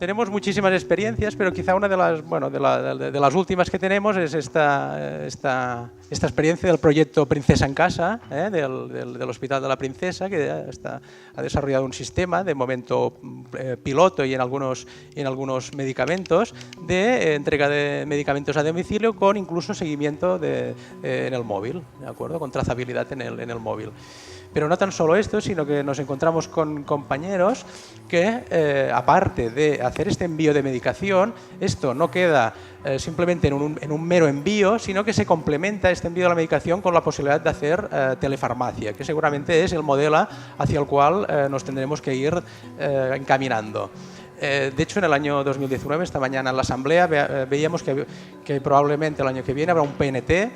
tenemos muchísimas experiencias, pero quizá una de las, bueno, de las últimas que tenemos es esta experiencia del proyecto Princesa en Casa, del Hospital de la Princesa, que ha desarrollado un sistema, de momento piloto y en algunos medicamentos, de entrega de medicamentos a domicilio con incluso seguimiento en el móvil, ¿de acuerdo? Con trazabilidad en el móvil. Pero no tan solo esto, sino que nos encontramos con compañeros que, aparte de hacer este envío de medicación, esto no queda simplemente en un mero envío, sino que se complementa este envío de la medicación con la posibilidad de hacer telefarmacia, que seguramente es el modelo hacia el cual nos tendremos que ir encaminando. De hecho, en el año 2019, esta mañana en la Asamblea, veíamos que probablemente el año que viene habrá un PNT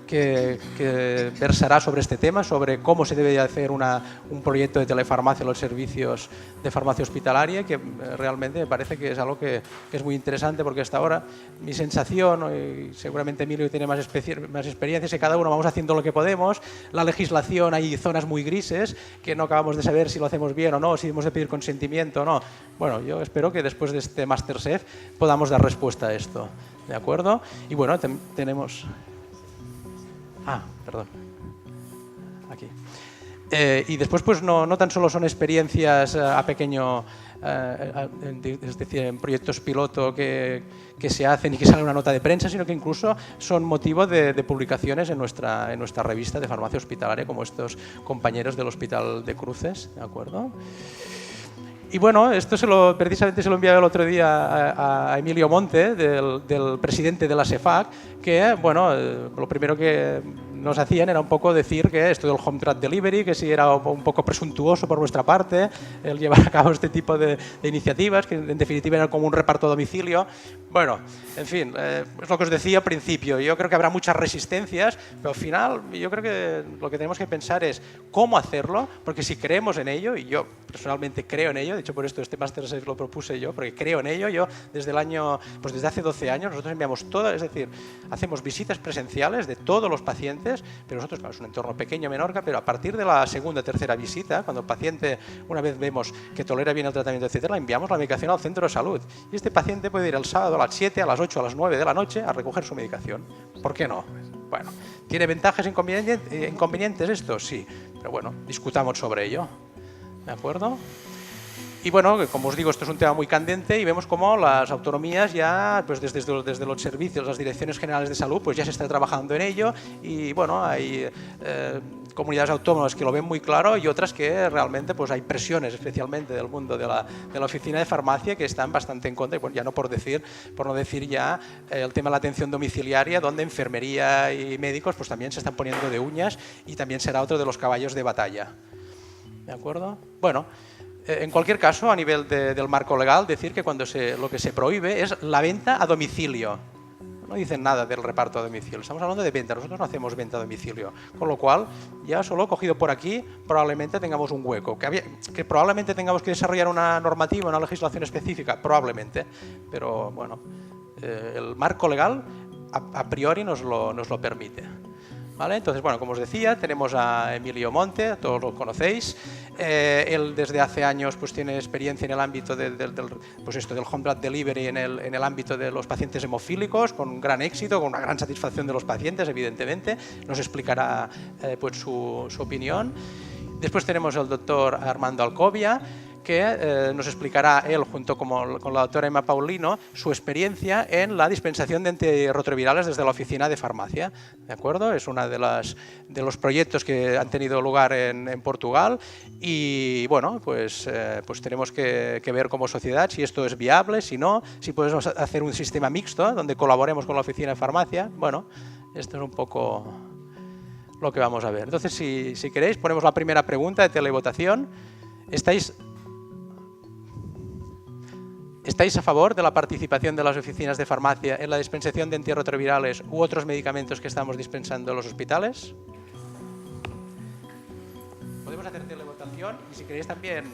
que versará sobre este tema, sobre cómo se debe hacer un proyecto de telefarmacia en los servicios de farmacia hospitalaria, que realmente me parece que es algo que es muy interesante, porque hasta ahora mi sensación, y seguramente Emilio tiene más experiencia, es que cada uno vamos haciendo lo que podemos. La legislación, hay zonas muy grises que no acabamos de saber si lo hacemos bien o no, si hemos de pedir consentimiento o no. Bueno, yo espero que después de este Masterchef podamos dar respuesta a esto, ¿de acuerdo? Y bueno, tenemos... perdón. Aquí. Y después, pues no tan solo son experiencias a pequeño, es decir, en proyectos piloto que se hacen y que sale una nota de prensa, sino que incluso son motivo de publicaciones en nuestra revista de farmacia hospitalaria, como estos compañeros del Hospital de Cruces, ¿de acuerdo? Y bueno, esto precisamente se lo enviaba el otro día a Emilio Monte, del presidente de la SEFAC, que bueno, lo primero que nos hacían era un poco decir que esto del home drug delivery, que sí era un poco presuntuoso por nuestra parte el llevar a cabo este tipo de iniciativas, que en definitiva era como un reparto a domicilio. Bueno, en fin, es lo que os decía al principio. Yo creo que habrá muchas resistencias, pero al final yo creo que lo que tenemos que pensar es cómo hacerlo, porque si creemos en ello, y yo personalmente creo en ello, de hecho por esto este Masterchef lo propuse yo, porque creo en ello. Yo desde hace 12 años nosotros enviamos todas, es decir, hacemos visitas presenciales de todos los pacientes, pero nosotros, claro, es un entorno pequeño, Menorca, pero a partir de la segunda o tercera visita, cuando el paciente, una vez vemos que tolera bien el tratamiento, etcétera, le enviamos la medicación al centro de salud. Y este paciente puede ir el sábado a las 7, a las 8, a las 9 de la noche a recoger su medicación. ¿Por qué no? Bueno, ¿tiene ventajas e inconvenientes esto? Sí, pero bueno, discutamos sobre ello. ¿De acuerdo? Y bueno, como os digo, esto es un tema muy candente y vemos cómo las autonomías ya, pues desde los servicios, las direcciones generales de salud, pues ya se está trabajando en ello. Y bueno, hay comunidades autónomas que lo ven muy claro y otras que realmente pues hay presiones, especialmente del mundo de la oficina de farmacia, que están bastante en contra. Y bueno, ya no por no decir ya el tema de la atención domiciliaria, donde enfermería y médicos pues también se están poniendo de uñas, y también será otro de los caballos de batalla. ¿De acuerdo? Bueno, en cualquier caso, a nivel del marco legal, decir que lo que se prohíbe es la venta a domicilio. No dicen nada del reparto a domicilio, estamos hablando de venta. Nosotros no hacemos venta a domicilio, con lo cual ya solo cogido por aquí probablemente tengamos un hueco, que probablemente tengamos que desarrollar una normativa, una legislación específica, probablemente, pero bueno, el marco legal a priori nos lo permite. ¿Vale? Entonces, bueno, como os decía, tenemos a Emilio Monte, todos lo conocéis. Él desde hace años pues tiene experiencia en el ámbito del home drug delivery, en el ámbito de los pacientes hemofílicos, con gran éxito, con una gran satisfacción de los pacientes, evidentemente. Nos explicará pues su opinión. Después tenemos al doctor Armando Alcobia, que nos explicará él, junto con la doctora Emma Paulino, su experiencia en la dispensación de antirretrovirales desde la oficina de farmacia. ¿De acuerdo? Es uno de los proyectos que han tenido lugar en Portugal, y bueno, pues tenemos que ver como sociedad si esto es viable, si no, si podemos hacer un sistema mixto donde colaboremos con la oficina de farmacia. Bueno, esto es un poco lo que vamos a ver. Entonces, si queréis, ponemos la primera pregunta de televotación. ¿Estáis a favor de la participación de las oficinas de farmacia en la dispensación de antirretrovirales u otros medicamentos que estamos dispensando en los hospitales? Podemos hacer televotación, y si queréis también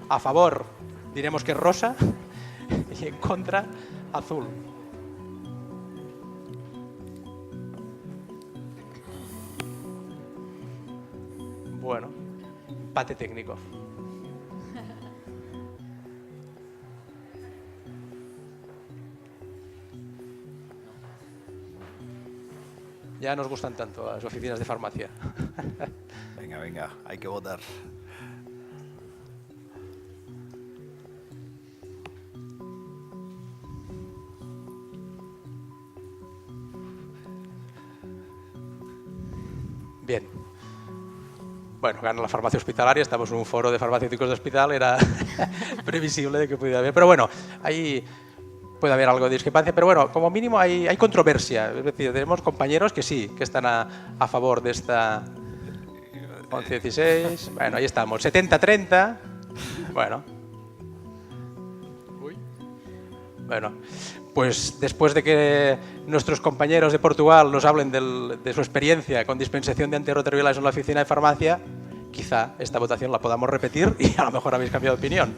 a favor diremos que es rosa y en contra azul. Bueno, empate técnico. Ya nos gustan tanto las oficinas de farmacia. Venga, venga, hay que votar. Bien. Bueno, gana la farmacia hospitalaria, estamos en un foro de farmacéuticos de hospital, era previsible de que pudiera haber. Pero bueno, ahí puede haber algo de discrepancia, pero bueno, como mínimo hay controversia. Es decir, tenemos compañeros que sí, que están a favor de esta 11-16. Bueno, ahí estamos, 70-30. Bueno. Bueno, pues después de que nuestros compañeros de Portugal nos hablen de su experiencia con dispensación de antirretrovirales en la oficina de farmacia, quizá esta votación la podamos repetir y a lo mejor habéis cambiado de opinión.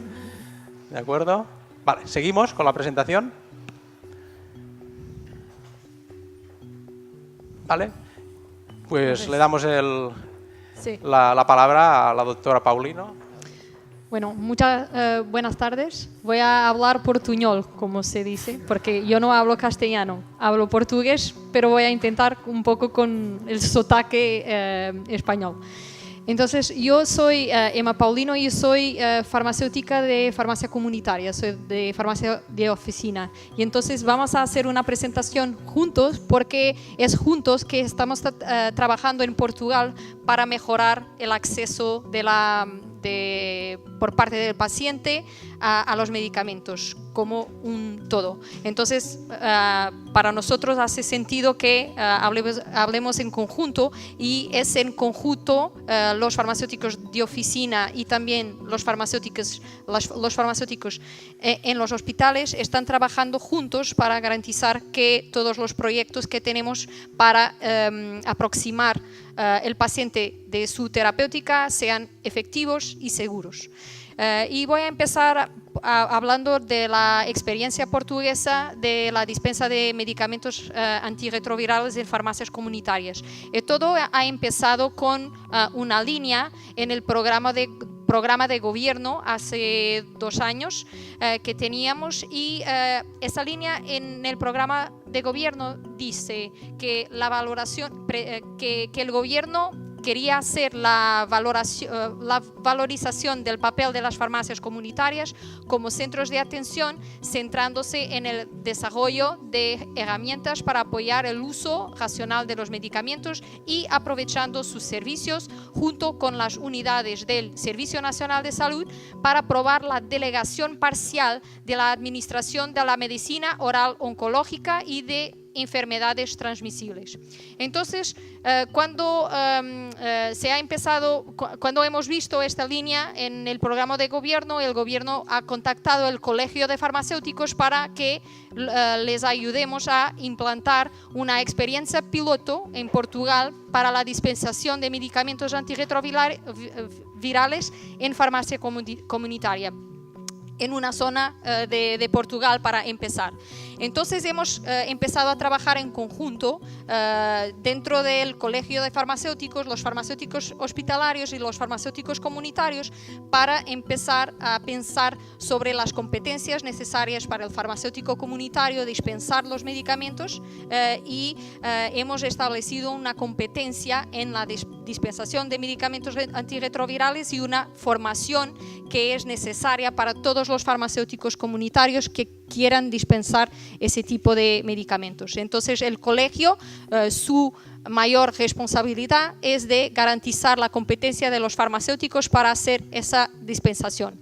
¿De acuerdo? Vale, seguimos con la presentación. Vale, pues le damos la palabra a la doctora Paulino. Bueno, muchas buenas tardes. Voy a hablar portuñol, como se dice, porque yo no hablo castellano, hablo portugués, pero voy a intentar un poco con el sotaque español. Entonces, yo soy Emma Paulino y soy farmacéutica de farmacia comunitaria, soy de farmacia de oficina. Y entonces vamos a hacer una presentación juntos, porque es juntos que estamos trabajando en Portugal para mejorar el acceso por parte del paciente a los medicamentos como un todo. Entonces, para nosotros hace sentido que hablemos en conjunto, y es en conjunto los farmacéuticos de oficina y también los farmacéuticos en los hospitales están trabajando juntos para garantizar que todos los proyectos que tenemos para aproximar el paciente de su terapéutica sean efectivos y seguros. Y voy a empezar hablando de la experiencia portuguesa de la dispensa de medicamentos antirretrovirales en farmacias comunitarias. Todo ha empezado con una línea en el programa de gobierno hace 2 años que teníamos, y esa línea en el programa de gobierno dice que la valoración, que el gobierno quería hacer la valorización del papel de las farmacias comunitarias como centros de atención, centrándose en el desarrollo de herramientas para apoyar el uso racional de los medicamentos y aprovechando sus servicios junto con las unidades del Servicio Nacional de Salud para probar la delegación parcial de la administración de la medicina oral oncológica y de enfermedades transmisibles. Entonces, cuando hemos visto esta línea en el programa de gobierno, el gobierno ha contactado el Colegio de Farmacéuticos para que les ayudemos a implantar una experiencia piloto en Portugal para la dispensación de medicamentos antirretrovirales en farmacia comunitaria, en una zona de Portugal para empezar. Entonces hemos empezado a trabajar en conjunto dentro del Colegio de Farmacéuticos, los farmacéuticos hospitalarios y los farmacéuticos comunitarios, para empezar a pensar sobre las competencias necesarias para el farmacéutico comunitario dispensar los medicamentos, y hemos establecido una competencia en la dispensación de medicamentos antirretrovirales y una formación que es necesaria para todos los farmacéuticos comunitarios que quieran dispensar ese tipo de medicamentos. Entonces, el colegio, su mayor responsabilidad es de garantizar la competencia de los farmacéuticos para hacer esa dispensación.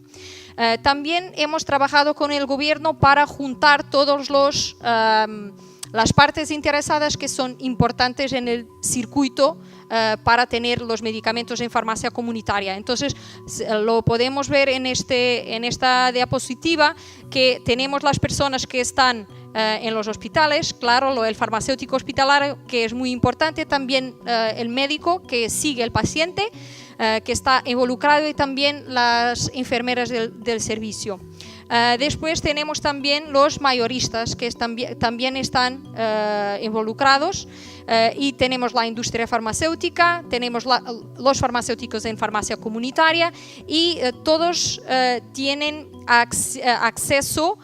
También hemos trabajado con el gobierno para juntar todos las partes interesadas que son importantes en el circuito para tener los medicamentos en farmacia comunitaria. Entonces, lo podemos ver en esta diapositiva, que tenemos las personas que están en los hospitales, claro, el farmacéutico hospitalario, que es muy importante, también el médico que sigue el paciente, que está involucrado, y también las enfermeras del servicio. Después tenemos también los mayoristas, que también están involucrados, y tenemos la industria farmacéutica, tenemos los farmacéuticos en farmacia comunitaria, y todos tienen acceso,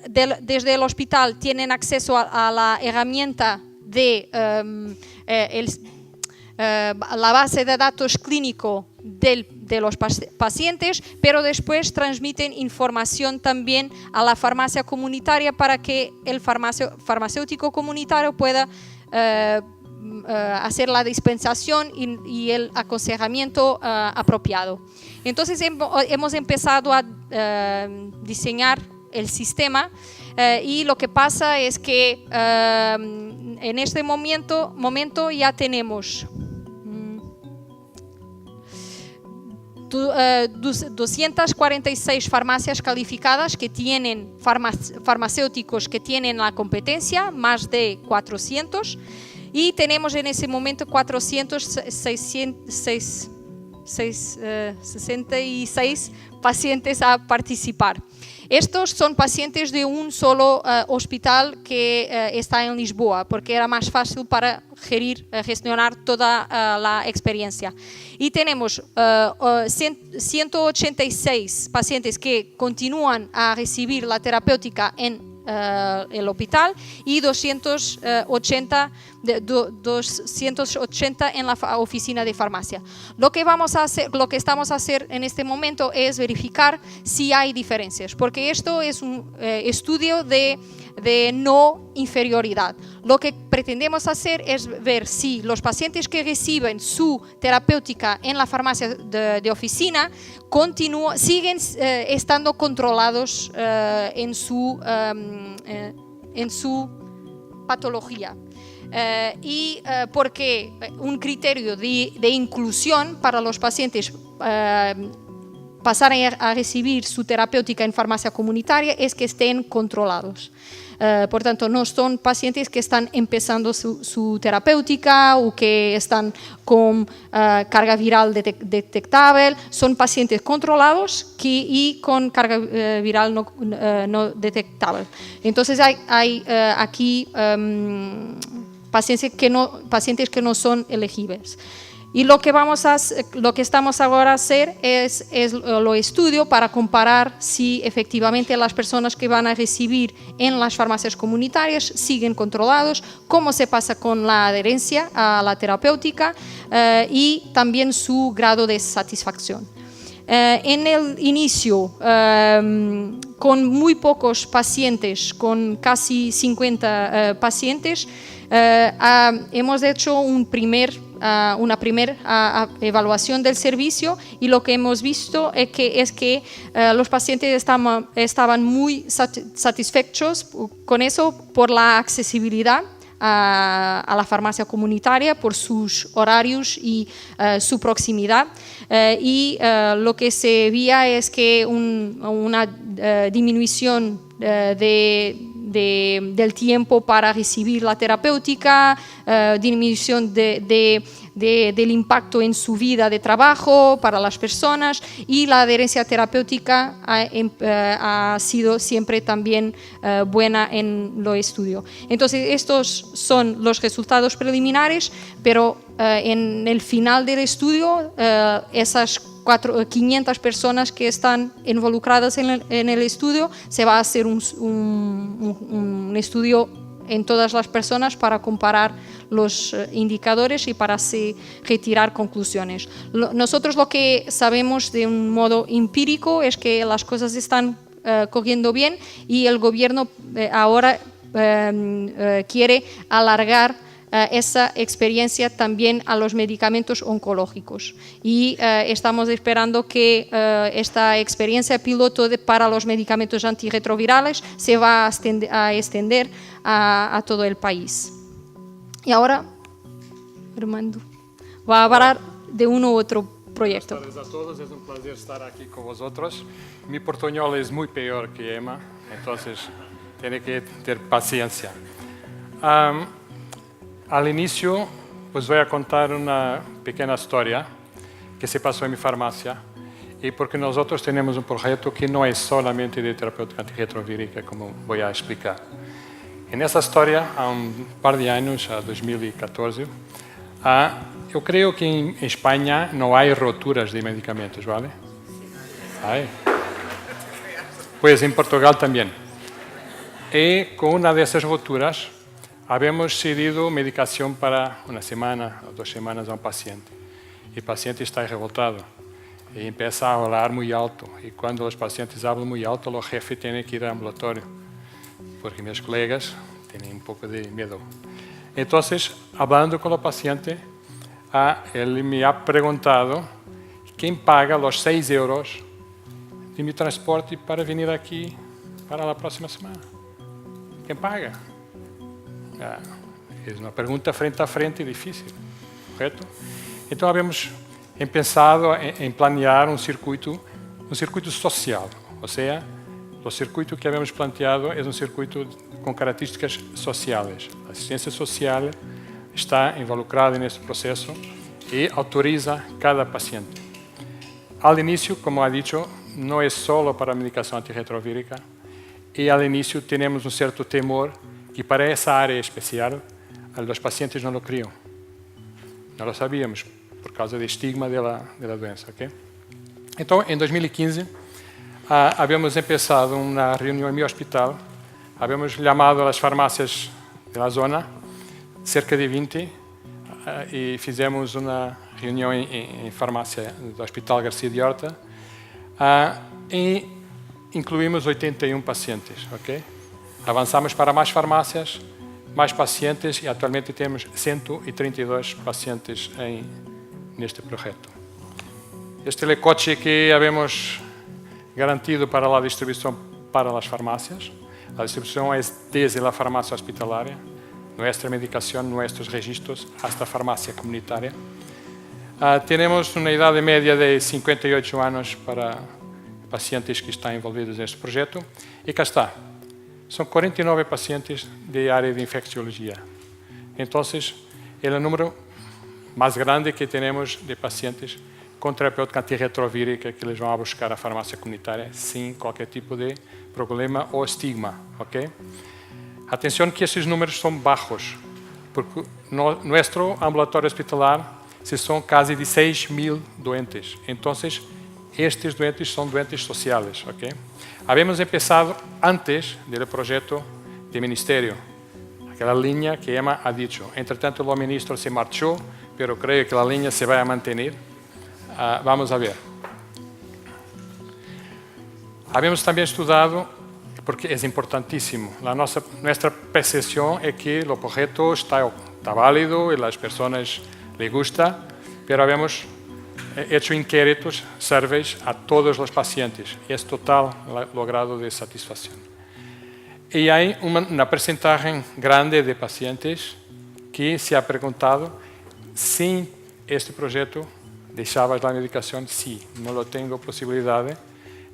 desde el hospital tienen acceso a la herramienta de la base de datos clínico de los pacientes, pero después transmiten información también a la farmacia comunitaria para que el farmacéutico comunitario pueda hacer la dispensación y el aconsejamiento apropiado. Entonces hemos empezado a diseñar el sistema y lo que pasa es que en este momento ya tenemos 246 farmacias calificadas que tienen farmacéuticos que tienen la competencia, más de 400, y tenemos en ese momento 466 pacientes a participar. Estos son pacientes de un solo hospital que está en Lisboa, porque era más fácil para gestionar toda la experiencia. Y tenemos 186 pacientes que continúan a recibir la terapéutica en el hospital y 280 en la oficina de farmacia. Lo que estamos a hacer en este momento es verificar si hay diferencias, porque esto es un estudio de no inferioridad. Lo que pretendemos hacer es ver si los pacientes que reciben su terapéutica en la farmacia de oficina siguen estando controlados en su patología. Porque un criterio de inclusión para los pacientes pasar a recibir su terapéutica en farmacia comunitaria es que estén controlados. Por tanto, no son pacientes que están empezando su terapéutica o que están con carga viral detectable, son pacientes controlados y con carga viral no detectable. Entonces hay aquí pacientes que no son elegibles. Y lo que estamos ahora a hacer es lo estudio para comparar si efectivamente las personas que van a recibir en las farmacias comunitarias siguen controlados, cómo se pasa con la adherencia a la terapéutica y también su grado de satisfacción. En el inicio, con muy pocos pacientes, con casi 50 pacientes, hemos hecho una primera evaluación del servicio y lo que hemos visto es que los pacientes estaban muy satisfechos con eso por la accesibilidad a la farmacia comunitaria, por sus horarios y su proximidad. Y lo que se veía es que una disminución del tiempo para recibir la terapéutica, disminución del impacto en su vida de trabajo para las personas, y la adherencia terapéutica ha sido siempre también buena en lo estudio. Entonces, estos son los resultados preliminares, pero en el final del estudio, esas 500 personas que están involucradas en el estudio, se va a hacer un estudio en todas las personas para comparar los indicadores y para así retirar conclusiones. Nosotros lo que sabemos de un modo empírico es que las cosas están corriendo bien y el gobierno ahora quiere alargar esa experiencia también a los medicamentos oncológicos y estamos esperando que esta experiencia piloto para los medicamentos antirretrovirales se va a extender a todo el país. Y ahora Armando va a hablar de uno u otro proyecto. Buenas tardes a todos, es un placer estar aquí con vosotros. Mi portuñol es muy peor que Emma, entonces tiene que tener paciencia. Al inicio, pues voy a contar una pequeña historia que se pasó en mi farmacia, y porque nosotros tenemos un proyecto que no es solamente de terapéutica antirretrovírica, como voy a explicar. En esa historia, há un par de años, a 2014, yo creo que en España no hay roturas de medicamentos, ¿vale? Hay. Pues en Portugal también. Y con una de esas roturas, habíamos cedido medicación para una semana o 2 semanas a un paciente. El paciente está revoltado y empieza a hablar muy alto. Y cuando los pacientes hablan muy alto, los jefes tienen que ir al ambulatorio, porque mis colegas tienen un poco de miedo. Entonces, hablando con el paciente, él me ha preguntado quién paga los 6 euros de mi transporte para venir aquí para la próxima semana. ¿Quién paga? Es una pregunta frente a frente difícil, ¿correcto? Então, habíamos pensado em planear um circuito social, ou seja, o circuito que habíamos planteado é um circuito com características sociais. A assistência social está involucrada nesse processo e autoriza cada paciente. Al início, como ha dicho, não é só para a medicação antirretrovírica, e al início temos um certo temor que para essa área especial os pacientes não lo criam. Não lo sabíamos, por causa do estigma da doença. Okay? Então, em 2015, habíamos começado uma reunião em meu hospital, habíamos chamado as farmácias da zona, cerca de 20, e fizemos uma reunião em farmácia do Hospital Garcia de Horta, e incluímos 81 pacientes. Okay? Avançamos para mais farmácias, mais pacientes, e atualmente temos 132 pacientes neste projeto. Este é o coche que habíamos garantido para a distribuição para as farmácias. A distribuição é desde a farmácia hospitalária, nossa medicação, nossos registros, hasta a farmácia comunitária. Temos uma idade média de 58 anos para pacientes que estão envolvidos neste projeto. E cá está. São 49 pacientes de área de infecciologia. Então, é o número mais grande que temos de pacientes com terapêutica antirretrovírica que eles vão a buscar a farmácia comunitária sem qualquer tipo de problema ou estigma. Okay? Atenção que esses números são baixos, porque nosso ambulatório hospitalar são quase de 6.000 doentes. Então, estes doentes são doentes sociais. Okay? Habíamos começado antes do projeto do Ministério, aquela linha que Emma ha dicho. Entretanto, o ministro se marchou, pero creio que a linha se vai manter. Vamos a ver. Habíamos também estudado, porque é importantíssimo, nossa percepção é que o projeto está válido e as pessoas les gusta, pero habíamos hecho inquéritos, surveys a todos os pacientes. É total o grado de satisfação. E há uma percentagem grande de pacientes que se ha perguntado se este projeto deixava a medicação, sim, não tenho possibilidade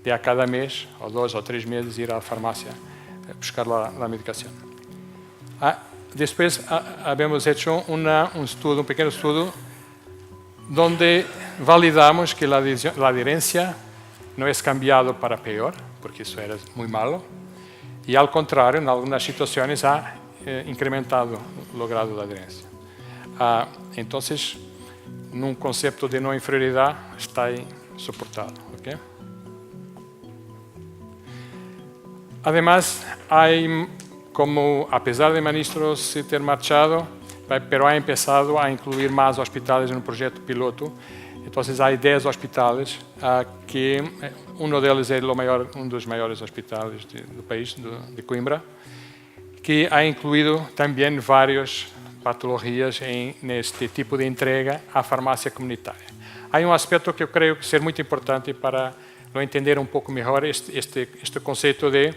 de a cada mês, ou 2 ou 3 meses, ir à farmácia buscar a medicação. Depois, habíamos hecho um pequeno estudo, onde validamos que a aderência não é cambiado para pior, porque isso era muito malo, e ao contrário, em algumas situações, ha incrementado o grado de aderência. Então, num conceito de não inferioridade, está aí suportado. Okay? Además, como apesar de ministro se ter marchado, pero ha empezado a incluir más hospitales en un proyecto piloto. Entonces hay 10 hospitales, que uno de ellos es uno de los mayores hospitales del país, de Coimbra, que ha incluido también varias patologías en este tipo de entrega a farmácia comunitária. Hay un aspecto que eu creio ser muito importante para lo entender un poco mejor, este conceito de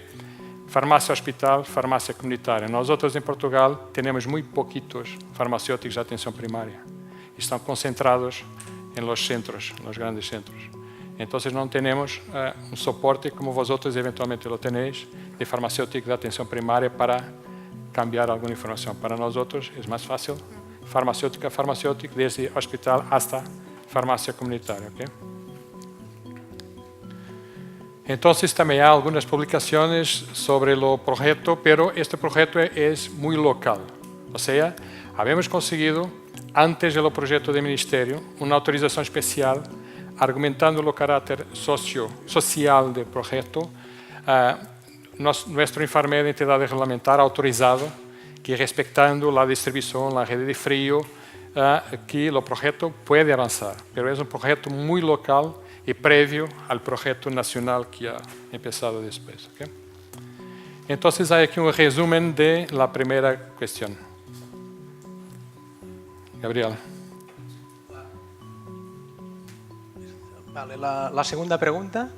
farmácia hospital, farmácia comunitária. Nós outros em Portugal temos muito pouquitos farmacêuticos de atenção primária. Estão concentrados nos centros, nos grandes centros. Então, não temos um suporte como vosotros eventualmente lo tenéis de farmacêutico de atenção primária para cambiar alguma informação. Para nós outros é mais fácil, farmacêutico a farmacêutico, desde hospital hasta farmácia comunitária. Okay? Então, também há algumas publicações sobre o projeto, pero este projeto é muito local. Ou seja, habíamos conseguido, antes do projeto do Ministério, uma autorização especial, argumentando o caráter social do projeto. Nosso enfermeiro de entidade regulamentar ha autorizado que respetando la distribución, la red de frío, que el proyecto puede avanzar, pero es un proyecto muy local y previo al proyecto nacional que ha empezado después. ¿Okay? Entonces hay aquí un resumen de la primera cuestión. Gabriela. Vale, la segunda pregunta.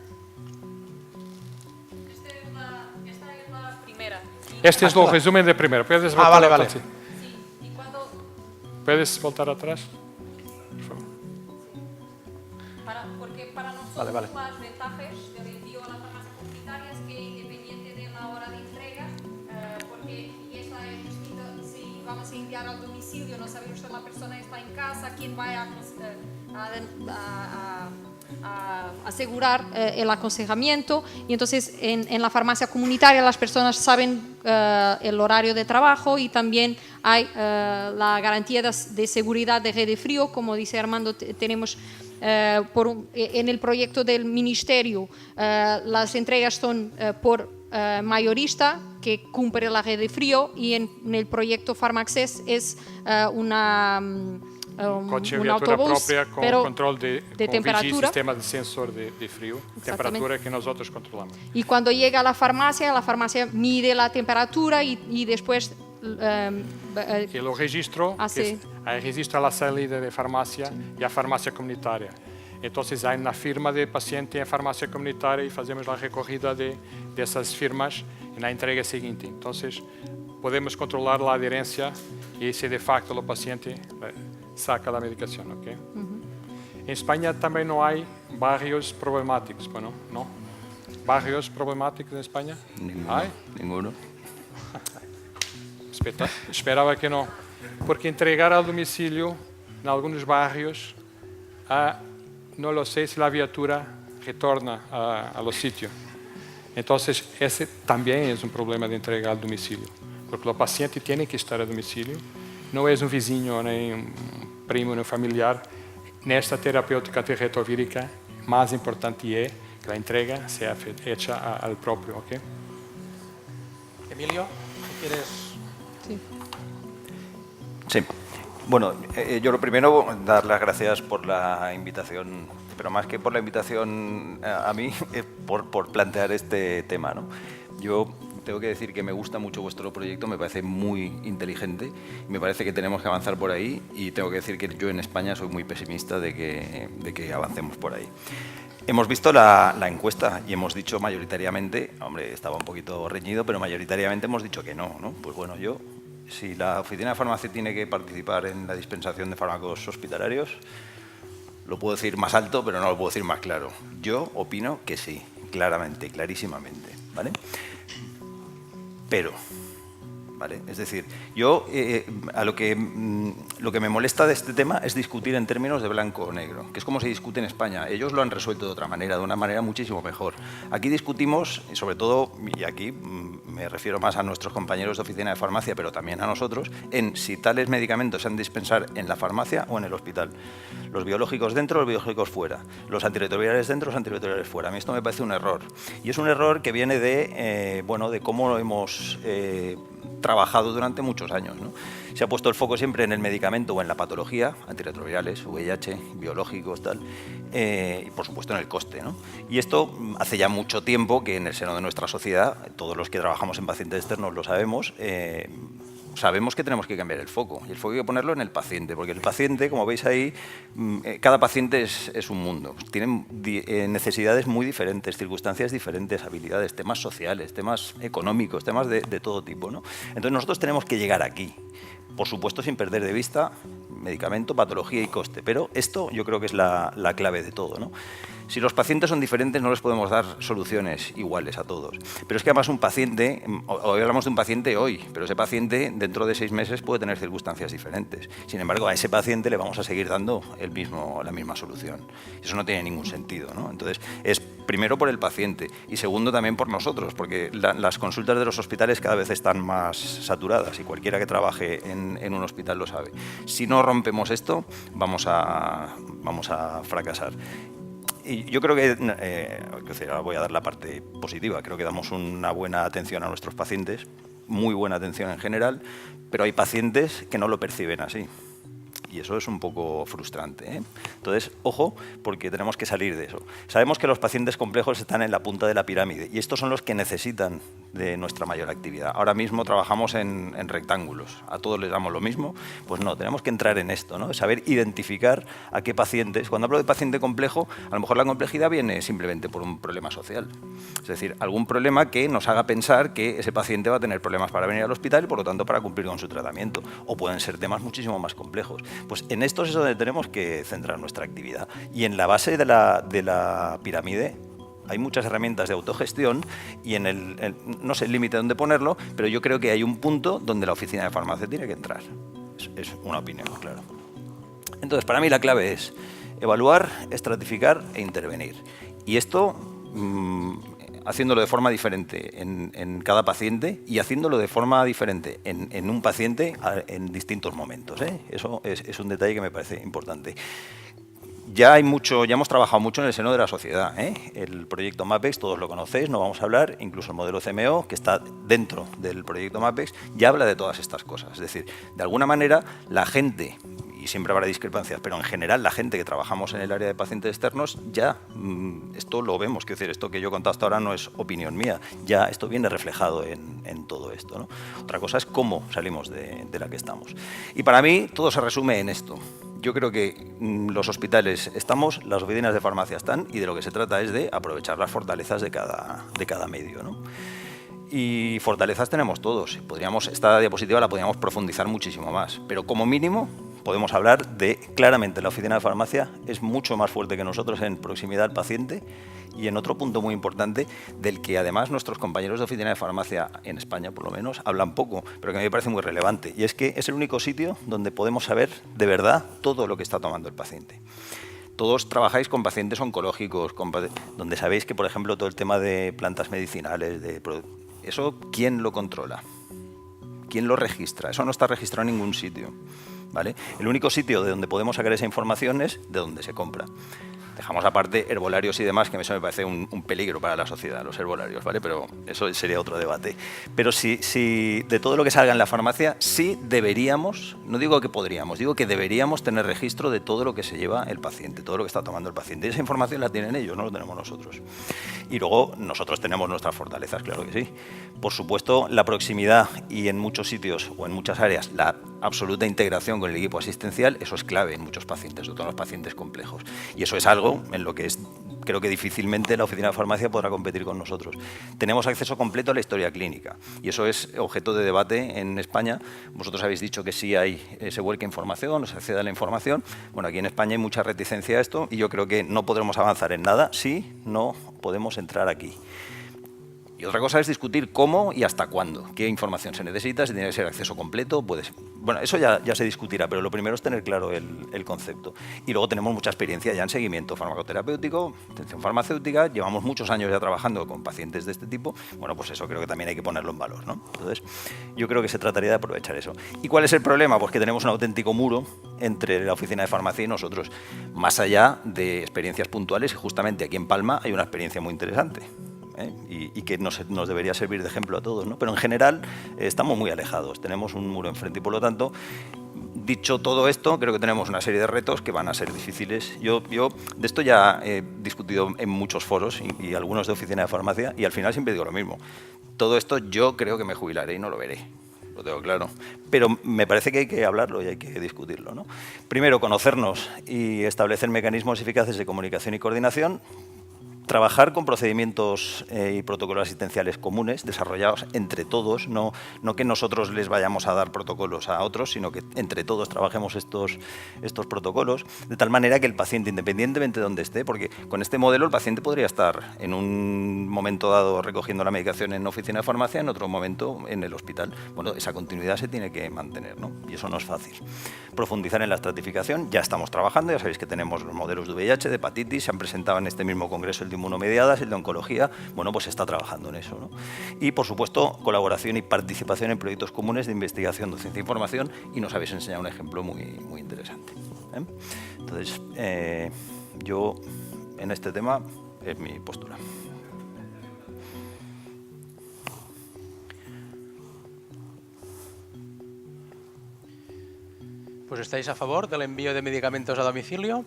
Esta es la primera. Este es el resumen de primero. ¿Puedes voltar vale, atrás? vale. Sí, y cuando, ¿Puedes voltar atrás? Por favor. porque para nosotros Vale, vale. las ventajas del envío a la farmacia comunitaria es que independiente de la hora de entrega, porque esa es distinta, si vamos a enviar al domicilio, no sabemos si la persona está en casa, quién va a asegurar el aconsejamiento, y entonces en la farmacia comunitaria las personas saben el horario de trabajo y también hay la garantía de seguridad de red de frío, como dice Armando, tenemos en el proyecto del ministerio las entregas son por mayorista que cumple la red de frío, y en el proyecto Farmaccess es un autobús propia con pero control de temperatura, sistema de sensor de frío, temperatura que nosotros controlamos. y cuando llega a la farmacia mide la temperatura y después Y lo registro, hay registro a la salida de farmacia y a farmacia comunitaria. Entonces hay una firma de paciente en farmacia comunitaria y hacemos la recogida de esas firmas en la entrega siguiente. Entonces podemos controlar la adherencia y si de facto el paciente saca la medicación. ¿Okay? En España también no hay barrios problemáticos. Bueno, ¿no? ¿Barrios problemáticos en España? Ninguno. ¿Hay? Ninguno. Esperaba que no. Porque entregar al domicilio en algunos barrios, no lo sé si la viatura retorna a los sitios. Entonces, ese también es un problema de entrega al domicilio. Porque el paciente tiene que estar a domicilio. No es un vizinho, ni un primo, ni un familiar. Nesta terapêutica antirretrovírica, más importante es que la entrega sea hecha al propio. ¿Okay? Emilio, ¿quieres? Sí. Sí. Bueno, yo lo primero, dar las gracias por la invitación, pero más que por la invitación a mí, por plantear este tema, ¿no? Yo tengo que decir que me gusta mucho vuestro proyecto, me parece muy inteligente, me parece que tenemos que avanzar por ahí, y tengo que decir que yo en España soy muy pesimista de que avancemos por ahí. Hemos visto la encuesta y hemos dicho mayoritariamente, hombre, estaba un poquito reñido, pero mayoritariamente hemos dicho que no, ¿no? Pues bueno, si la oficina de farmacia tiene que participar en la dispensación de fármacos hospitalarios, lo puedo decir más alto, pero no lo puedo decir más claro. Yo opino que sí, claramente, clarísimamente, ¿vale? Pero, ¿vale? Es decir, yo lo que me molesta de este tema es discutir en términos de blanco o negro, que es como se discute en España. Ellos lo han resuelto de otra manera, de una manera muchísimo mejor. Aquí discutimos, y sobre todo, y aquí me refiero más a nuestros compañeros de oficina de farmacia, pero también a nosotros, en si tales medicamentos se han de dispensar en la farmacia o en el hospital. Los biológicos dentro, los biológicos fuera. Los antirretrovirales dentro, los antirretrovirales fuera. A mí esto me parece un error. Y es un error que viene de cómo lo hemos trabajado durante muchos años, ¿no? Se ha puesto el foco siempre en el medicamento o en la patología, antirretrovirales, VIH, biológicos, tal, y por supuesto en el coste, ¿no? Y esto hace ya mucho tiempo que en el seno de nuestra sociedad, todos los que trabajamos en pacientes externos lo sabemos, sabemos que tenemos que cambiar el foco, y el foco hay que ponerlo en el paciente, porque el paciente, como veis ahí, cada paciente es un mundo, tienen necesidades muy diferentes, circunstancias diferentes, habilidades, temas sociales, temas económicos, temas de todo tipo, ¿no? Entonces nosotros tenemos que llegar aquí, por supuesto sin perder de vista medicamento, patología y coste, pero esto yo creo que es la clave de todo, ¿no? Si los pacientes son diferentes, no les podemos dar soluciones iguales a todos. Pero es que además un paciente, hoy hablamos de un paciente hoy, pero ese paciente dentro de 6 meses puede tener circunstancias diferentes. Sin embargo, a ese paciente le vamos a seguir dando la misma solución. Eso no tiene ningún sentido, ¿no? Entonces, es primero por el paciente y segundo también por nosotros, porque las consultas de los hospitales cada vez están más saturadas y cualquiera que trabaje en un hospital lo sabe. Si no rompemos esto, vamos a fracasar. Y yo creo que ahora voy a dar la parte positiva. Creo que damos una buena atención a nuestros pacientes. muy buena atención en general, pero hay pacientes que no lo perciben así. Y eso es un poco frustrante, ¿eh? Entonces, ojo, porque tenemos que salir de eso. Sabemos que los pacientes complejos están en la punta de la pirámide y estos son los que necesitan de nuestra mayor actividad. Ahora mismo trabajamos en rectángulos. ¿A todos les damos lo mismo? Pues no, tenemos que entrar en esto, ¿no? Saber identificar a qué pacientes. Cuando hablo de paciente complejo, a lo mejor la complejidad viene simplemente por un problema social. Es decir, algún problema que nos haga pensar que ese paciente va a tener problemas para venir al hospital y, por lo tanto, para cumplir con su tratamiento. O pueden ser temas muchísimo más complejos. Pues en esto es donde tenemos que centrar nuestra actividad. Y en la base de la pirámide hay muchas herramientas de autogestión y no sé el límite dónde ponerlo, pero yo creo que hay un punto donde la oficina de farmacia tiene que entrar. Es una opinión, claro. Entonces, para mí la clave es evaluar, estratificar e intervenir. Y esto haciéndolo de forma diferente en cada paciente y haciéndolo de forma diferente en un paciente en distintos momentos, ¿eh? Eso es un detalle que me parece importante. Ya hemos trabajado mucho en el seno de la sociedad, ¿eh? El proyecto MAPEX, todos lo conocéis, no vamos a hablar, incluso el modelo CMO, que está dentro del proyecto MAPEX, ya habla de todas estas cosas. Es decir, de alguna manera, la gente, y siempre habrá discrepancias, pero en general la gente que trabajamos en el área de pacientes externos, ya esto lo vemos, quiero decir, esto que yo he contado hasta ahora no es opinión mía, ya esto viene reflejado en todo esto, ¿no? Otra cosa es cómo salimos de la que estamos. Y para mí todo se resume en esto. Yo creo que los hospitales estamos, las oficinas de farmacia están, y de lo que se trata es de aprovechar las fortalezas de cada medio, ¿no? Y fortalezas tenemos todos. Esta diapositiva la podríamos profundizar muchísimo más, pero como mínimo podemos hablar de, claramente, la oficina de farmacia es mucho más fuerte que nosotros en proximidad al paciente y en otro punto muy importante, del que además nuestros compañeros de oficina de farmacia, en España por lo menos, hablan poco, pero que a mí me parece muy relevante, y es que es el único sitio donde podemos saber de verdad todo lo que está tomando el paciente. Todos trabajáis con pacientes oncológicos, donde sabéis que, por ejemplo, todo el tema de plantas medicinales, eso, ¿quién lo controla? ¿Quién lo registra? Eso no está registrado en ningún sitio, ¿vale? El único sitio de donde podemos sacar esa información es de donde se compra. Dejamos aparte herbolarios y demás, que eso me parece un peligro para la sociedad, los herbolarios, ¿vale? Pero eso sería otro debate. Pero si de todo lo que salga en la farmacia, sí deberíamos, no digo que podríamos, digo que deberíamos tener registro de todo lo que se lleva el paciente, todo lo que está tomando el paciente. Y esa información la tienen ellos, no lo tenemos nosotros. Y luego nosotros tenemos nuestras fortalezas, claro que sí. Por supuesto, la proximidad y en muchos sitios o en muchas áreas la absoluta integración con el equipo asistencial, eso es clave en muchos pacientes, sobre todo en los pacientes complejos. Y eso es algo en lo que creo que difícilmente la oficina de farmacia podrá competir con nosotros. Tenemos acceso completo a la historia clínica y eso es objeto de debate en España. Vosotros habéis dicho que sí se vuelca información, se accede a la información. Bueno, aquí en España hay mucha reticencia a esto y yo creo que no podremos avanzar en nada si no podemos entrar aquí. Y otra cosa es discutir cómo y hasta cuándo, qué información se necesita, si tiene que ser acceso completo, bueno, eso ya se discutirá, pero lo primero es tener claro el concepto. Y luego tenemos mucha experiencia ya en seguimiento farmacoterapéutico, atención farmacéutica, llevamos muchos años ya trabajando con pacientes de este tipo, bueno, pues eso creo que también hay que ponerlo en valor, ¿no? Entonces, yo creo que se trataría de aprovechar eso. ¿Y cuál es el problema? Pues que tenemos un auténtico muro entre la oficina de farmacia y nosotros, más allá de experiencias puntuales, y justamente aquí en Palma hay una experiencia muy interesante. Y que nos debería servir de ejemplo a todos, ¿no? Pero en general estamos muy alejados, tenemos un muro enfrente y por lo tanto, dicho todo esto, creo que tenemos una serie de retos que van a ser difíciles. Yo de esto ya he discutido en muchos foros y algunos de oficina de farmacia y al final siempre digo lo mismo. Todo esto yo creo que me jubilaré y no lo veré. Lo tengo claro, pero me parece que hay que hablarlo y hay que discutirlo, ¿no? Primero, conocernos y establecer mecanismos eficaces de comunicación y coordinación. Trabajar con procedimientos y protocolos asistenciales comunes, desarrollados entre todos, no que nosotros les vayamos a dar protocolos a otros, sino que entre todos trabajemos estos protocolos, de tal manera que el paciente, independientemente de donde esté, porque con este modelo el paciente podría estar en un momento dado recogiendo la medicación en oficina de farmacia, en otro momento en el hospital. Bueno, esa continuidad se tiene que mantener, ¿no? Y eso no es fácil. Profundizar en la estratificación, ya estamos trabajando, ya sabéis que tenemos los modelos de VIH, de hepatitis, se han presentado en este mismo congreso el de inmunomediadas, el de oncología, bueno, pues se está trabajando en eso, ¿no? Y, por supuesto, colaboración y participación en proyectos comunes de investigación, docencia e información, y nos habéis enseñado un ejemplo muy, muy interesante, ¿eh? Entonces, yo, en este tema, es mi postura. Pues estáis a favor del envío de medicamentos a domicilio.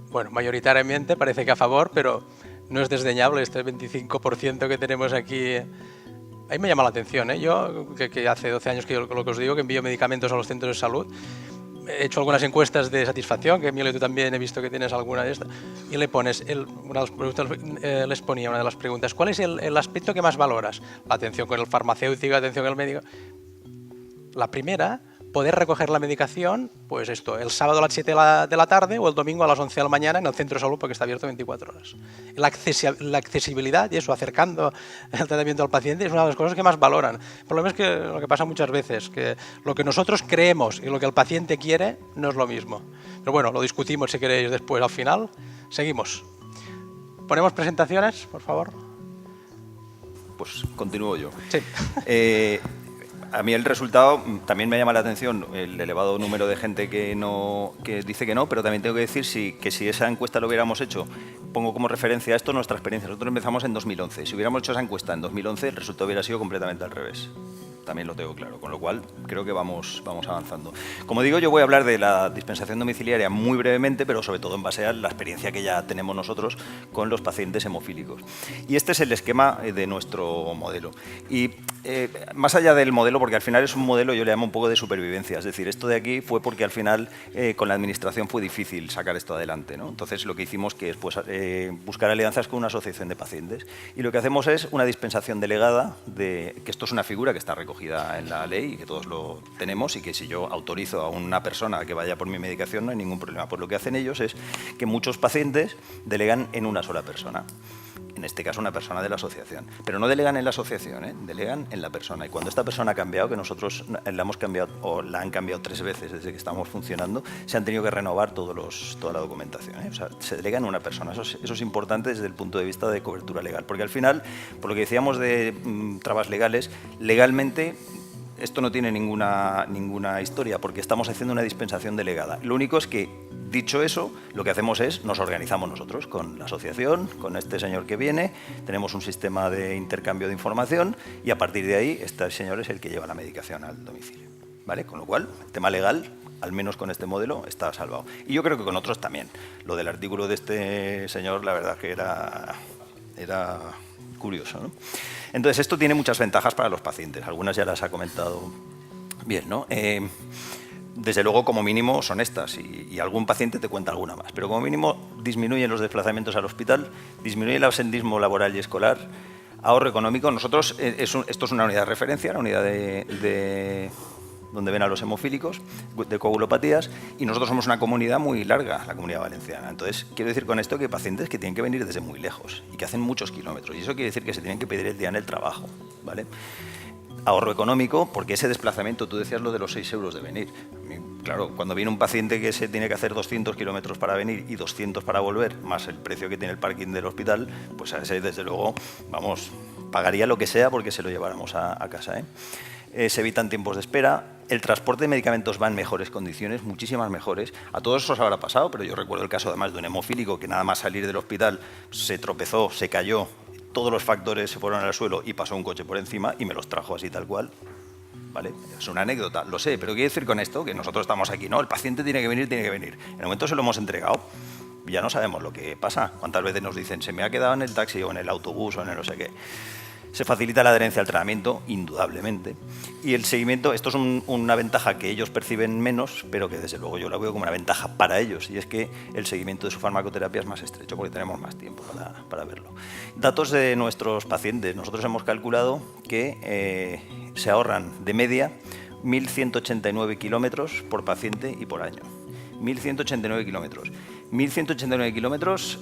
Bueno, mayoritariamente parece que a favor, pero no es desdeñable este 25% que tenemos aquí. Ahí me llama la atención, ¿eh? Yo, que hace 12 años que yo lo que os digo, que envío medicamentos a los centros de salud, he hecho algunas encuestas de satisfacción, que Emilio, tú también he visto que tienes alguna de estas, y le pones, les ponía una de las preguntas, ¿cuál es el aspecto que más valoras? La atención con el farmacéutico, la atención con el médico. La primera, poder recoger la medicación, pues esto, el sábado a las 7 de la tarde o el domingo a las 11 de la mañana en el centro de salud porque está abierto 24 horas. La accesibilidad y eso, acercando el tratamiento al paciente es una de las cosas que más valoran. El problema es que lo que pasa muchas veces, que lo que nosotros creemos y lo que el paciente quiere no es lo mismo. Pero bueno, lo discutimos si queréis después al final. Seguimos. ¿Ponemos presentaciones, por favor? Pues continúo yo. Sí. A mí el resultado también me llama la atención, el elevado número de gente que dice que no, pero también tengo que decir que si esa encuesta lo hubiéramos hecho, pongo como referencia esto nuestra experiencia. Nosotros empezamos en 2011. Si hubiéramos hecho esa encuesta en 2011, el resultado hubiera sido completamente al revés. También lo tengo claro, con lo cual creo que vamos avanzando. Como digo, yo voy a hablar de la dispensación domiciliaria muy brevemente, pero sobre todo en base a la experiencia que ya tenemos nosotros con los pacientes hemofílicos. Y este es el esquema de nuestro modelo. Y más allá del modelo, porque al final es un modelo, yo le llamo un poco de supervivencia, es decir, esto de aquí fue porque al final con la administración fue difícil sacar esto adelante, ¿no? Entonces lo que hicimos que es pues, buscar alianzas con una asociación de pacientes. Y lo que hacemos es una dispensación delegada, que esto es una figura que está recogida en la ley y que todos lo tenemos y que si yo autorizo a una persona a que vaya por mi medicación no hay ningún problema. Pues lo que hacen ellos es que muchos pacientes delegan en una sola persona. En este caso una persona de la asociación. Pero no delegan en la asociación, delegan en la persona. Y cuando esta persona ha cambiado, que nosotros la hemos cambiado o la han cambiado 3 veces desde que estamos funcionando, se han tenido que renovar toda la documentación. O sea, se delega en una persona. Eso es importante desde el punto de vista de cobertura legal. Porque al final, por lo que decíamos de trabas legales, legalmente esto no tiene ninguna historia porque estamos haciendo una dispensación delegada. Lo único es que, dicho eso, lo que hacemos es, nos organizamos nosotros con la asociación, con este señor que viene, tenemos un sistema de intercambio de información y a partir de ahí este señor es el que lleva la medicación al domicilio. ¿Vale? Con lo cual, el tema legal, al menos con este modelo, está salvado. Y yo creo que con otros también. Lo del artículo de este señor, la verdad que era curioso, ¿no? Entonces, esto tiene muchas ventajas para los pacientes. Algunas ya las ha comentado bien, ¿no? Desde luego, como mínimo, son estas y algún paciente te cuenta alguna más. Pero como mínimo, disminuyen los desplazamientos al hospital, disminuye el ausentismo laboral y escolar, ahorro económico. Nosotros, esto es una unidad de referencia, la unidad de donde ven a los hemofílicos, de coagulopatías, y nosotros somos una comunidad muy larga, la Comunidad Valenciana. Entonces, quiero decir con esto que hay pacientes que tienen que venir desde muy lejos y que hacen muchos kilómetros, y eso quiere decir que se tienen que pedir el día en el trabajo, ¿vale? Ahorro económico, porque ese desplazamiento, tú decías lo de los 6 euros de venir. Claro, cuando viene un paciente que se tiene que hacer 200 kilómetros para venir y 200 para volver, más el precio que tiene el parking del hospital, pues a ese, desde luego, vamos, pagaría lo que sea porque se lo lleváramos a casa, ¿eh? Se evitan tiempos de espera, el transporte de medicamentos va en mejores condiciones, muchísimas mejores. A todos os habrá pasado, pero yo recuerdo el caso además de un hemofílico que nada más salir del hospital se tropezó, se cayó, todos los factores se fueron al suelo y pasó un coche por encima y me los trajo así tal cual. ¿Vale? Es una anécdota, lo sé, pero quiero decir con esto que nosotros estamos aquí, ¿no? El paciente tiene que venir, tiene que venir. En el momento se lo hemos entregado, ya no sabemos lo que pasa. ¿Cuántas veces nos dicen, se me ha quedado en el taxi o en el autobús o en el no sé qué? Se facilita la adherencia al tratamiento, indudablemente. Y el seguimiento, esto es una ventaja que ellos perciben menos, pero que desde luego yo la veo como una ventaja para ellos, y es que el seguimiento de su farmacoterapia es más estrecho porque tenemos más tiempo para verlo. Datos de nuestros pacientes. Nosotros hemos calculado que se ahorran de media 1.189 kilómetros por paciente y por año. 1.189 kilómetros. 1.189 kilómetros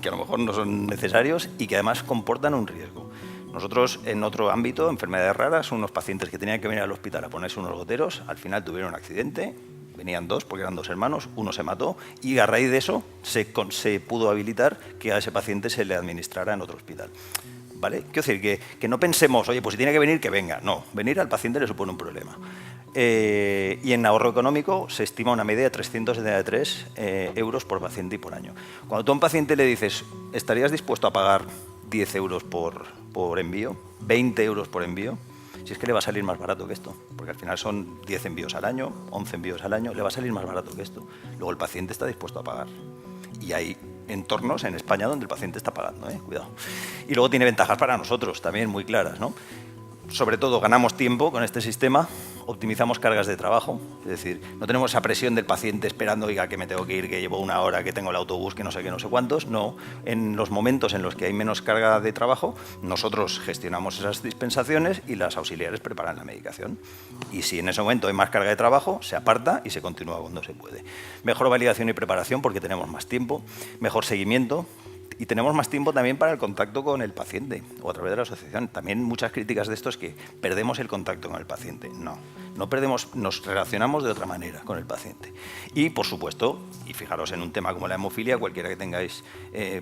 que a lo mejor no son necesarios y que además comportan un riesgo. Nosotros, en otro ámbito, enfermedades raras, unos pacientes que tenían que venir al hospital a ponerse unos goteros, al final tuvieron un accidente, Venían dos porque eran dos hermanos, uno se mató y a raíz de eso se pudo habilitar que a ese paciente se le administrara en otro hospital. ¿Vale? Quiero decir que no pensemos, oye, pues si tiene que venir, que venga. No, venir al paciente le supone un problema. Y en ahorro económico se estima una media de 373 euros por paciente y por año. Cuando tú a un paciente le dices, ¿estarías dispuesto a pagar 10 euros por envío? 20 euros por envío. Si es que le va a salir más barato que esto, porque al final son 10 envíos al año, 11 envíos al año, le va a salir más barato que esto. Luego el paciente está dispuesto a pagar. Y hay entornos en España donde el paciente está pagando, cuidado. Y luego tiene ventajas para nosotros también muy claras, ¿no? Sobre todo ganamos tiempo con este sistema, optimizamos cargas de trabajo, es decir, no tenemos esa presión del paciente esperando, oiga, que me tengo que ir, que llevo una hora, que tengo el autobús, que no sé qué, no sé cuántos. No, en los momentos en los que hay menos carga de trabajo, nosotros gestionamos esas dispensaciones y las auxiliares preparan la medicación. Y si en ese momento hay más carga de trabajo, se aparta y se continúa cuando se puede. Mejor validación y preparación porque tenemos más tiempo, mejor seguimiento. Y tenemos más tiempo también para el contacto con el paciente o a través de la asociación. También muchas críticas de esto es que perdemos el contacto con el paciente. No perdemos, nos relacionamos de otra manera con el paciente. Y, por supuesto, y fijaros en un tema como la hemofilia, cualquiera que tengáis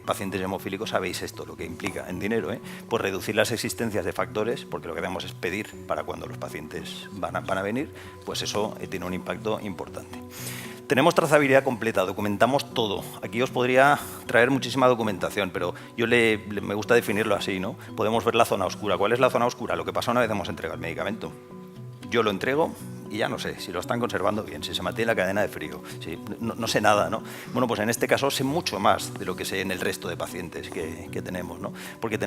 pacientes hemofílicos sabéis esto, lo que implica en dinero, pues reducir las existencias de factores, porque lo que hacemos es pedir para cuando los pacientes van a venir, pues eso tiene un impacto importante. Tenemos trazabilidad completa, documentamos todo. Aquí os podría traer muchísima documentación, pero yo me gusta definirlo así, ¿no? Podemos ver la zona oscura. ¿Cuál es la zona oscura? Lo que pasa una vez hemos entregado el medicamento. Yo lo entrego y ya no sé si lo están conservando bien, si se mantiene la cadena de frío, no sé nada, ¿no? Bueno, pues en este caso sé mucho más de lo que sé en el resto de pacientes que tenemos, ¿no? Porque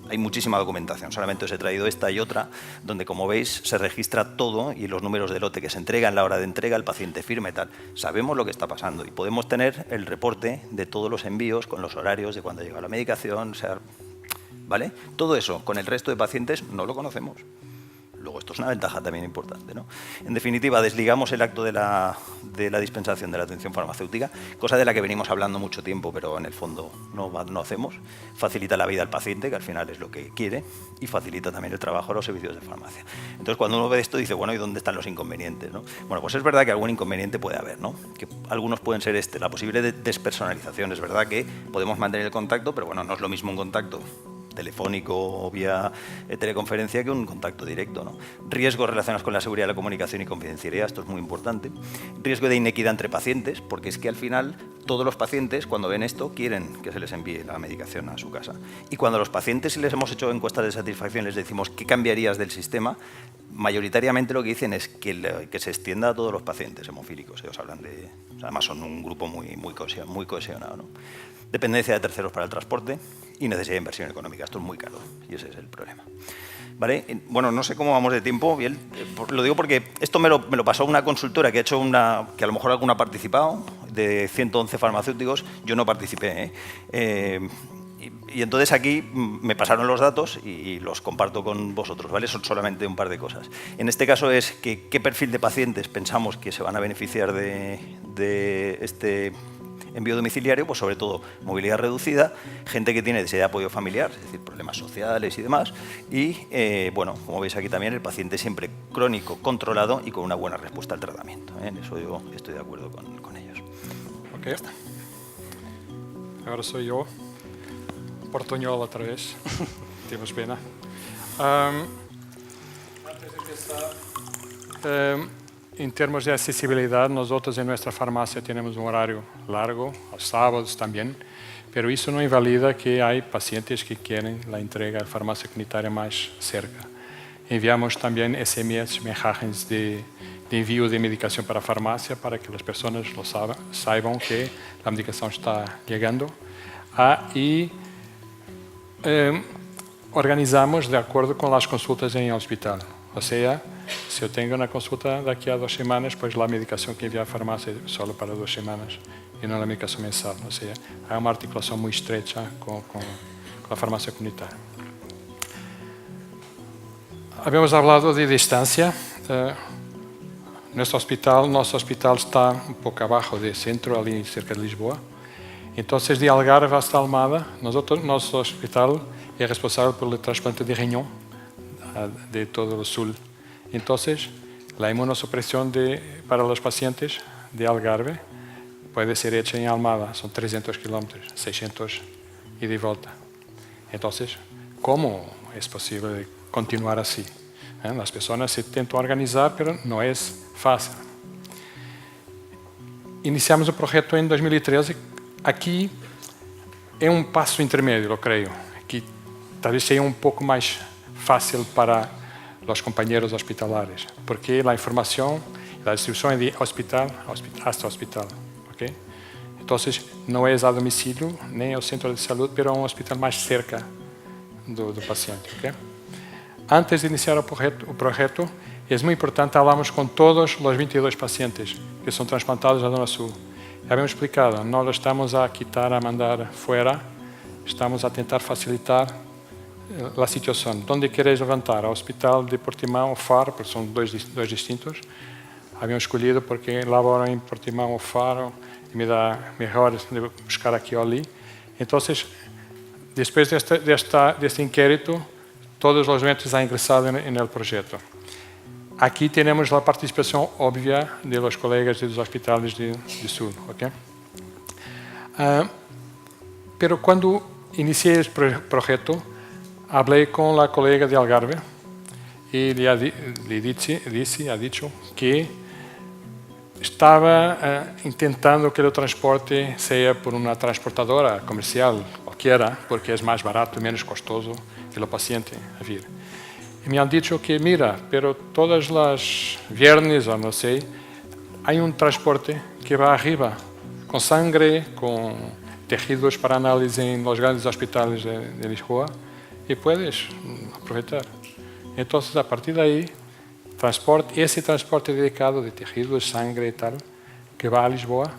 hay muchísima documentación, solamente os he traído esta y otra, donde como veis se registra todo y los números de lote que se entregan, la hora de entrega, el paciente firma y tal. Sabemos lo que está pasando y podemos tener el reporte de todos los envíos con los horarios de cuando llega la medicación, ¿vale? Todo eso con el resto de pacientes no lo conocemos. Luego, esto es una ventaja también importante, ¿no? En definitiva, desligamos el acto de la dispensación de la atención farmacéutica, cosa de la que venimos hablando mucho tiempo, pero en el fondo no hacemos. Facilita la vida al paciente, que al final es lo que quiere, y facilita también el trabajo a los servicios de farmacia. Entonces, cuando uno ve esto, dice, bueno, ¿y dónde están los inconvenientes, no? Bueno, pues es verdad que algún inconveniente puede haber, ¿no? Que algunos pueden ser la posible despersonalización. Es verdad que podemos mantener el contacto, pero bueno, no es lo mismo un contacto telefónico o vía teleconferencia que un contacto directo, ¿no? Riesgos relacionados con la seguridad de la comunicación y confidencialidad, esto es muy importante. Riesgo de inequidad entre pacientes, porque es que al final todos los pacientes cuando ven esto quieren que se les envíe la medicación a su casa. Y cuando los pacientes, si les hemos hecho encuestas de satisfacción, les decimos ¿qué cambiarías del sistema? Mayoritariamente lo que dicen es que se extienda a todos los pacientes hemofílicos. Ellos hablan además son un grupo muy cohesionado, ¿no? Dependencia de terceros para el transporte y necesidad de inversión económica. Esto es muy caro y ese es el problema. ¿Vale? Bueno, no sé cómo vamos de tiempo, bien, lo digo porque esto me lo pasó una consultora que ha hecho que a lo mejor alguno ha participado, de 111 farmacéuticos, yo no participé, y entonces aquí me pasaron los datos y los comparto con vosotros, ¿vale? Son solamente un par de cosas. En este caso es qué perfil de pacientes pensamos que se van a beneficiar de este envío domiciliario, pues sobre todo movilidad reducida, gente que tiene necesidad de apoyo familiar, es decir, problemas sociales y demás, y bueno, como veis aquí también, el paciente siempre crónico, controlado y con una buena respuesta al tratamiento. En eso yo estoy de acuerdo con ellos. Ok, ya está. Ahora soy yo, portuñol otra vez, tienes pena. Antes de empezar, en términos de accesibilidad, nosotros en nuestra farmacia tenemos un horario largo, los sábados también, pero eso no invalida que hay pacientes que quieren la entrega de farmacia comunitaria más cerca. Enviamos también SMS, mensajes de envío de medicación para farmacia para que las personas lo saiban que la medicación está llegando. Y organizamos de acuerdo con las consultas en el hospital. O sea, si yo tengo una consulta de aquí a 2 semanas, pues la medicación que envía a farmacia es solo para 2 semanas y no la medicación mensal. O sea, hay una articulación muy estrecha con la farmacia comunitaria. Habíamos hablado de distancia. Nuestro hospital está un poco abajo del centro, ali cerca de Lisboa. Entonces, de Algarve hasta Almada, nuestro hospital es responsable por el trasplante de riñón de todo el sur. Entonces, La inmunosupresión para los pacientes de Algarve puede ser hecha en Almada, son 300 kilómetros, 600 ida y vuelta. Entonces, ¿cómo es posible continuar así? Las personas se intentan organizar, pero no es fácil. Iniciamos o projeto em 2013. Aqui é um passo intermédio, eu creio, que talvez seja um pouco mais fácil para os companheiros hospitalares, porque a informação, a distribuição é de hospital hasta hospital, ¿ok? Então, não é a domicílio nem ao centro de saúde, mas é um hospital mais cerca do paciente, ¿ok? Antes de iniciar o projeto, é muito importante falarmos com todos os 22 pacientes que são transplantados à Zona Sul. Já habíamos explicado, não lo estamos a quitar, a mandar fora, estamos a tentar facilitar a situação. Onde queres levantar? Ao Hospital de Portimão ou Faro, porque são dois distintos. Habíamos escolhido porque laboram em Portimão ou Faro e me dá melhor de buscar aqui ou ali. Então, depois deste inquérito, todos os doentes han ingressado no projeto. Aqui temos a participação óbvia dos colegas dos hospitais de Sul, ¿ok? Pero quando iniciei este projeto, falei com a colega de Algarve e lhe disse, ha dicho que estava tentando que o transporte seja por uma transportadora comercial qualquer, porque é mais barato e menos custoso que o paciente a vir. E me han dicho que, mira, pero todas as viernes, ou não sei, há transporte que vai arriba, com sangue, com tejidos para análise em los grandes hospitais de Lisboa, e puedes aproveitar. Então, a partir daí, esse transporte dedicado de tejidos, sangue e tal, que vai a Lisboa,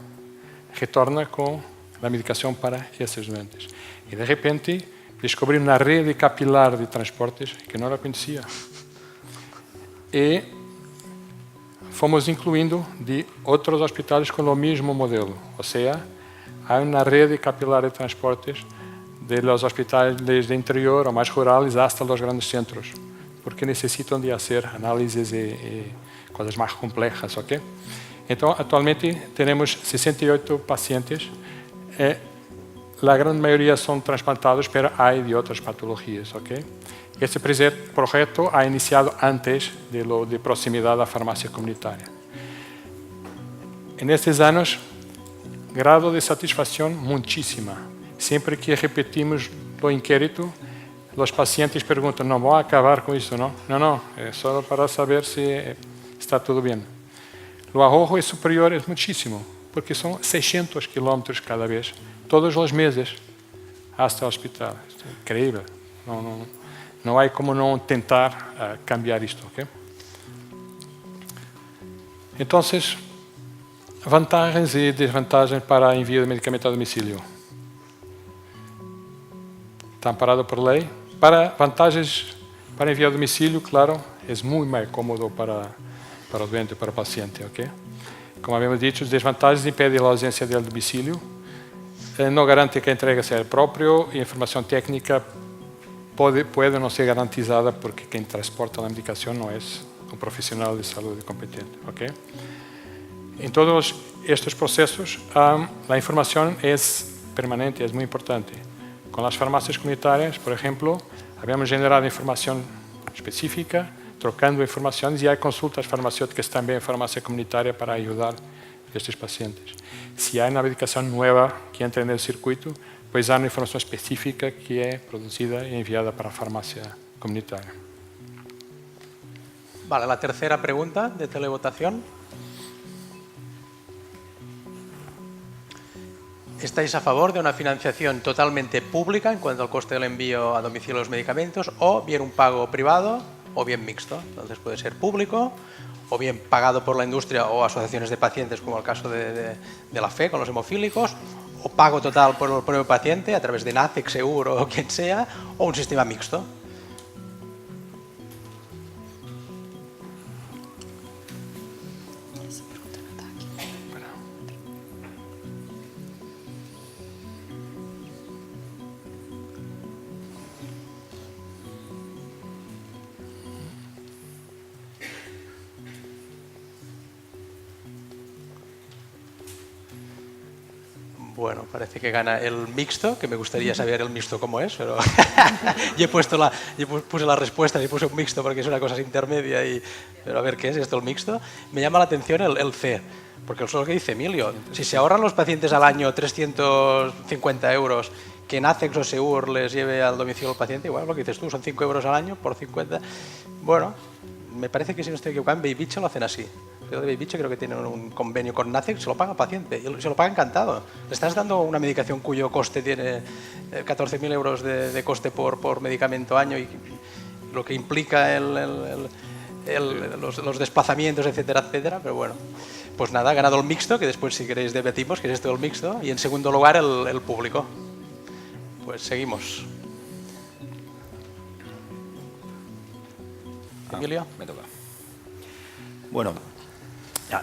retorna com a medicação para esses doentes. E, de repente, descobri uma rede capilar de transportes que não a conhecia. E fomos incluindo de outros hospitais com o mesmo modelo. Ou seja, há uma rede capilar de transportes de los hospitais de interior ou mais rurais hasta los grandes centros, porque necessitam de fazer análises e coisas mais complexas, ok? Então, atualmente, temos 68 pacientes. A grande maioria são transplantados, mas há de outras patologias, ok? Este projeto ha iniciado antes de proximidade à farmácia comunitária. Nestes anos, grado de satisfação muitíssima. Sempre que repetimos o inquérito, os pacientes perguntam, não vão acabar com isso, não? Não, é só para saber se está tudo bem. O ahorro é superior, é muitíssimo, porque são 600 quilómetros cada vez, todos os meses, hasta o hospital. Isto é incrível. Não há como não tentar cambiar isto, ok? Então, vantagens e desvantagens para envio de medicamento a domicílio. Está amparado por lei. Para vantagens para envio a domicílio, claro, é muito mais cômodo para o doente, para o paciente, ok? Como habíamos dito, as desvantagens impedem a ausência do domicílio, não garante que a entrega seja própria e a informação técnica pode não ser garantizada porque quem transporta a medicação não é um profissional de saúde competente, ok? Em todos estes processos, a informação é permanente, é muito importante. Com as farmácias comunitárias, por exemplo, habíamos generado informação específica, trocando informações, e há consultas farmacêuticas também em farmácia comunitária para ajudar estes pacientes. Se há uma medicação nova que entra no circuito, pois há uma informação específica que é produzida e enviada para a farmácia comunitária. Vale, la tercera pregunta de televotación. ¿Estáis a favor de una financiación totalmente pública en cuanto al coste del envío a domicilio de los medicamentos, o bien un pago privado o bien mixto? Entonces puede ser público o bien pagado por la industria o asociaciones de pacientes, como el caso de la FE con los hemofílicos, o pago total por el propio paciente a través de NACEX, Seguro o quien sea, o un sistema mixto. Bueno, parece que gana el mixto, que me gustaría saber el mixto cómo es, pero y puse la respuesta y puse un mixto porque es una cosa intermedia, pero a ver qué es esto el mixto. Me llama la atención el C, porque es lo que dice Emilio. Si se ahorran los pacientes al año 350 euros que en ACEX o Seur les lleve al domicilio al paciente, igual lo que dices tú, son 5 euros al año por 50. Bueno, me parece que si no estoy equivocado, en Beibicho lo hacen así. De Beibicho creo que tienen un convenio con NACEX, se lo paga al paciente y se lo paga encantado. Le estás dando una medicación cuyo coste tiene 14.000 euros de coste por medicamento año y lo que implica los desplazamientos, etcétera, etcétera. Pero bueno, pues nada, ha ganado el mixto, que después si queréis debatimos, que es esto del mixto, y en segundo lugar el público. Pues seguimos. Emilio. Me toca. Bueno,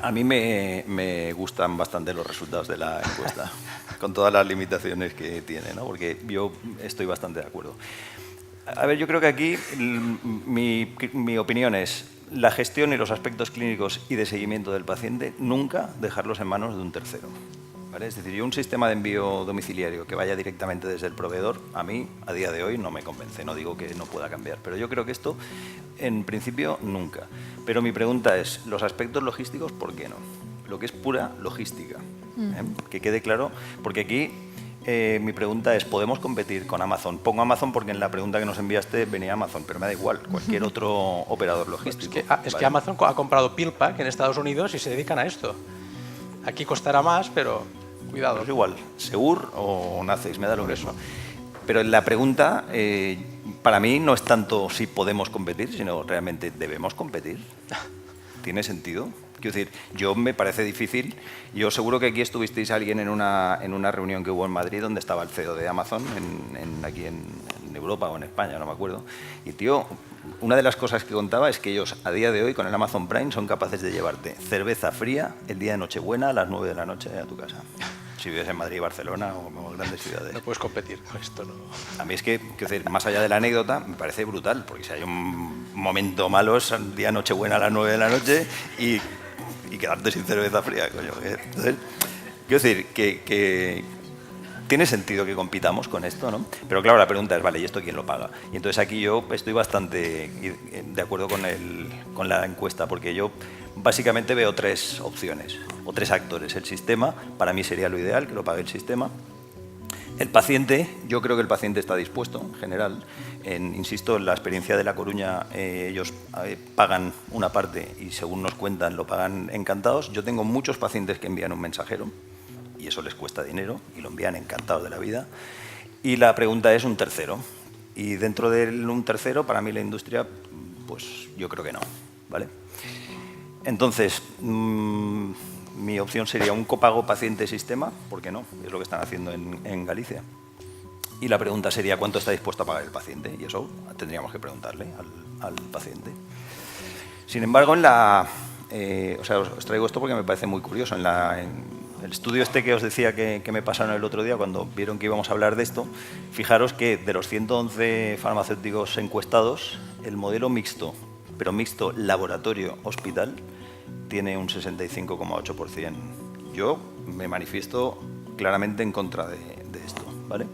a mí me gustan bastante los resultados de la encuesta, con todas las limitaciones que tiene, ¿no? Porque yo estoy bastante de acuerdo. A ver, yo creo que aquí mi opinión es la gestión y los aspectos clínicos y de seguimiento del paciente, nunca dejarlos en manos de un tercero. ¿Vale? Es decir, yo un sistema de envío domiciliario que vaya directamente desde el proveedor, a mí, a día de hoy, no me convence. No digo que no pueda cambiar, pero yo creo que esto, en principio, nunca. Pero mi pregunta es, los aspectos logísticos, ¿por qué no? Lo que es pura logística. Que quede claro, porque aquí mi pregunta es, ¿podemos competir con Amazon? Pongo Amazon porque en la pregunta que nos enviaste venía Amazon, pero me da igual, cualquier otro operador logístico. Es que Amazon ha comprado PillPack en Estados Unidos y se dedican a esto. Aquí costará más, pero cuidado. Pues igual, Seur o NACEX, me da lo mismo. Pero la pregunta, para mí, no es tanto si podemos competir, sino realmente debemos competir. ¿Tiene sentido? Quiero decir, yo me parece difícil. Yo seguro que aquí estuvisteis alguien en una reunión que hubo en Madrid donde estaba el CEO de Amazon, aquí en Europa o en España, no me acuerdo. Y tío, una de las cosas que contaba es que ellos a día de hoy con el Amazon Prime son capaces de llevarte cerveza fría el día de Nochebuena a las 9 de la noche a tu casa. Si vives en Madrid, Barcelona o grandes ciudades. No puedes competir con esto, ¿no? A mí es que, quiero decir, más allá de la anécdota, me parece brutal, porque si hay un momento malo es el día de Nochebuena a las 9 de la noche y quedarte sin cerveza fría, coño. Entonces, quiero decir que tiene sentido que compitamos con esto, ¿no? Pero claro, la pregunta es, vale, ¿y esto quién lo paga? Y entonces aquí yo estoy bastante de acuerdo con la encuesta, porque yo básicamente veo tres opciones, o tres actores. El sistema, para mí sería lo ideal, que lo pague el sistema. El paciente, yo creo que el paciente está dispuesto, en general. Insisto, en la experiencia de La Coruña, ellos pagan una parte y según nos cuentan lo pagan encantados. Yo tengo muchos pacientes que envían un mensajero y eso les cuesta dinero y lo envían encantados de la vida. Y la pregunta es un tercero. Y dentro de un tercero, para mí la industria, pues yo creo que no, ¿vale? Entonces, mi opción sería un copago paciente-sistema, ¿por qué no? Es lo que están haciendo en Galicia. Y la pregunta sería, ¿cuánto está dispuesto a pagar el paciente? Y eso tendríamos que preguntarle al paciente. Sin embargo, os traigo esto porque me parece muy curioso. En el estudio este que os decía que me pasaron el otro día, cuando vieron que íbamos a hablar de esto, fijaros que de los 111 farmacéuticos encuestados, el modelo mixto, pero mixto laboratorio-hospital, tiene un 65,8%. Yo me manifiesto claramente en contra de esto, ¿vale?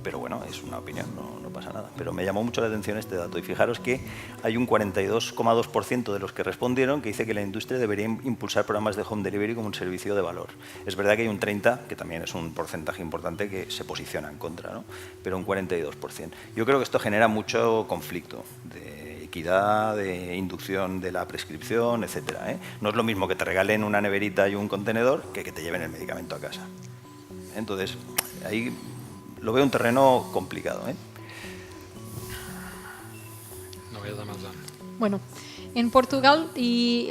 Pero bueno, es una opinión, no pasa nada. Pero me llamó mucho la atención este dato. Y fijaros que hay un 42,2% de los que respondieron que dice que la industria debería impulsar programas de home delivery como un servicio de valor. Es verdad que hay un 30%, que también es un porcentaje importante, que se posiciona en contra, ¿no? Pero un 42%. Yo creo que esto genera mucho conflicto de equidad, de inducción de la prescripción, etcétera, ¿eh? No es lo mismo que te regalen una neverita y un contenedor que te lleven el medicamento a casa. Entonces, ahí lo veo un terreno complicado, ¿eh? No voy a dar más. Bueno, en Portugal, y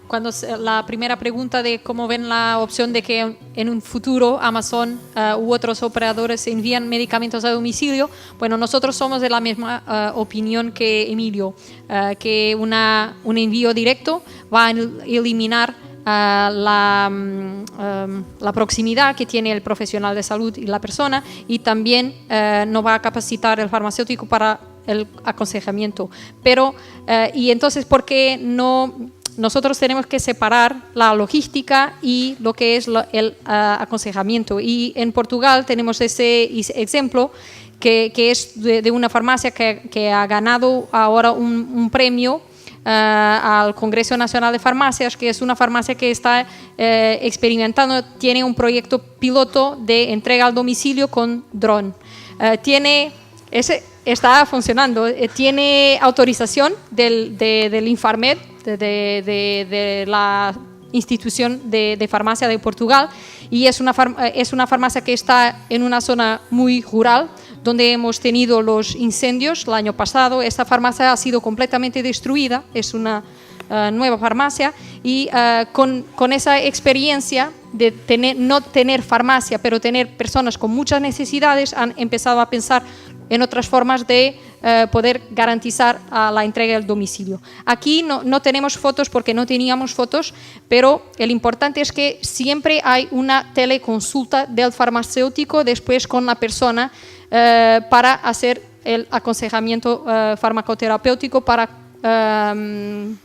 cuando la primera pregunta de cómo ven la opción de que en un futuro Amazon u otros operadores envían medicamentos a domicilio, bueno, nosotros somos de la misma opinión que Emilio, que un envío directo va a eliminar la proximidad que tiene el profesional de salud y la persona, y también no va a capacitar el farmacéutico para el aconsejamiento. Pero, y entonces, ¿por qué no nosotros tenemos que separar la logística y lo que es el aconsejamiento. Y en Portugal tenemos ese ejemplo que es de una farmacia que ha ganado ahora un premio al Congreso Nacional de Farmacias, que es una farmacia que está experimentando, tiene un proyecto piloto de entrega al domicilio con dron. Está funcionando, tiene autorización del Infarmed, de la institución de farmacia de Portugal, y es una farmacia que está en una zona muy rural, donde hemos tenido los incendios el año pasado. Esta farmacia ha sido completamente destruida, es una nueva farmacia, y con esa experiencia de no tener farmacia, pero tener personas con muchas necesidades, han empezado a pensar en otras formas de poder garantizar la entrega del domicilio. Aquí no tenemos fotos porque no teníamos fotos, pero el importante es que siempre hay una teleconsulta del farmacéutico después con la persona para hacer el aconsejamiento farmacoterapéutico para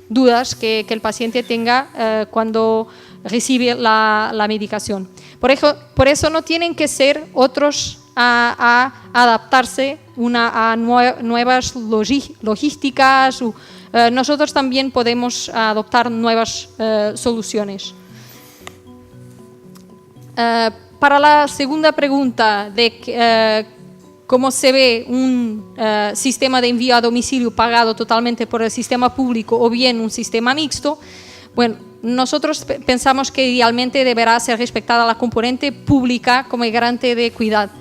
dudas que el paciente tenga cuando recibe la medicación. Por eso no tienen que ser otros a adaptarse a nuevas logísticas. Nosotros también podemos adoptar nuevas soluciones. Para la segunda pregunta de cómo se ve un sistema de envío a domicilio pagado totalmente por el sistema público o bien un sistema mixto, bueno, nosotros pensamos que idealmente deberá ser respetada la componente pública como garante de cuidado.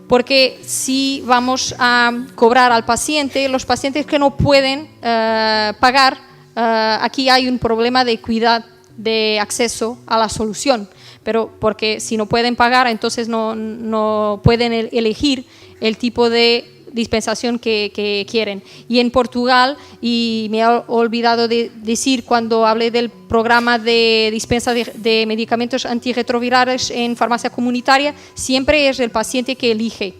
Porque si vamos a cobrar al paciente, los pacientes que no pueden pagar, aquí hay un problema de equidad de acceso a la solución. Pero porque si no pueden pagar, entonces no pueden elegir el tipo de dispensación que quieren. Y en Portugal, y me he olvidado de decir cuando hablé del programa de dispensa de medicamentos antirretrovirales en farmacia comunitaria, siempre es el paciente que elige.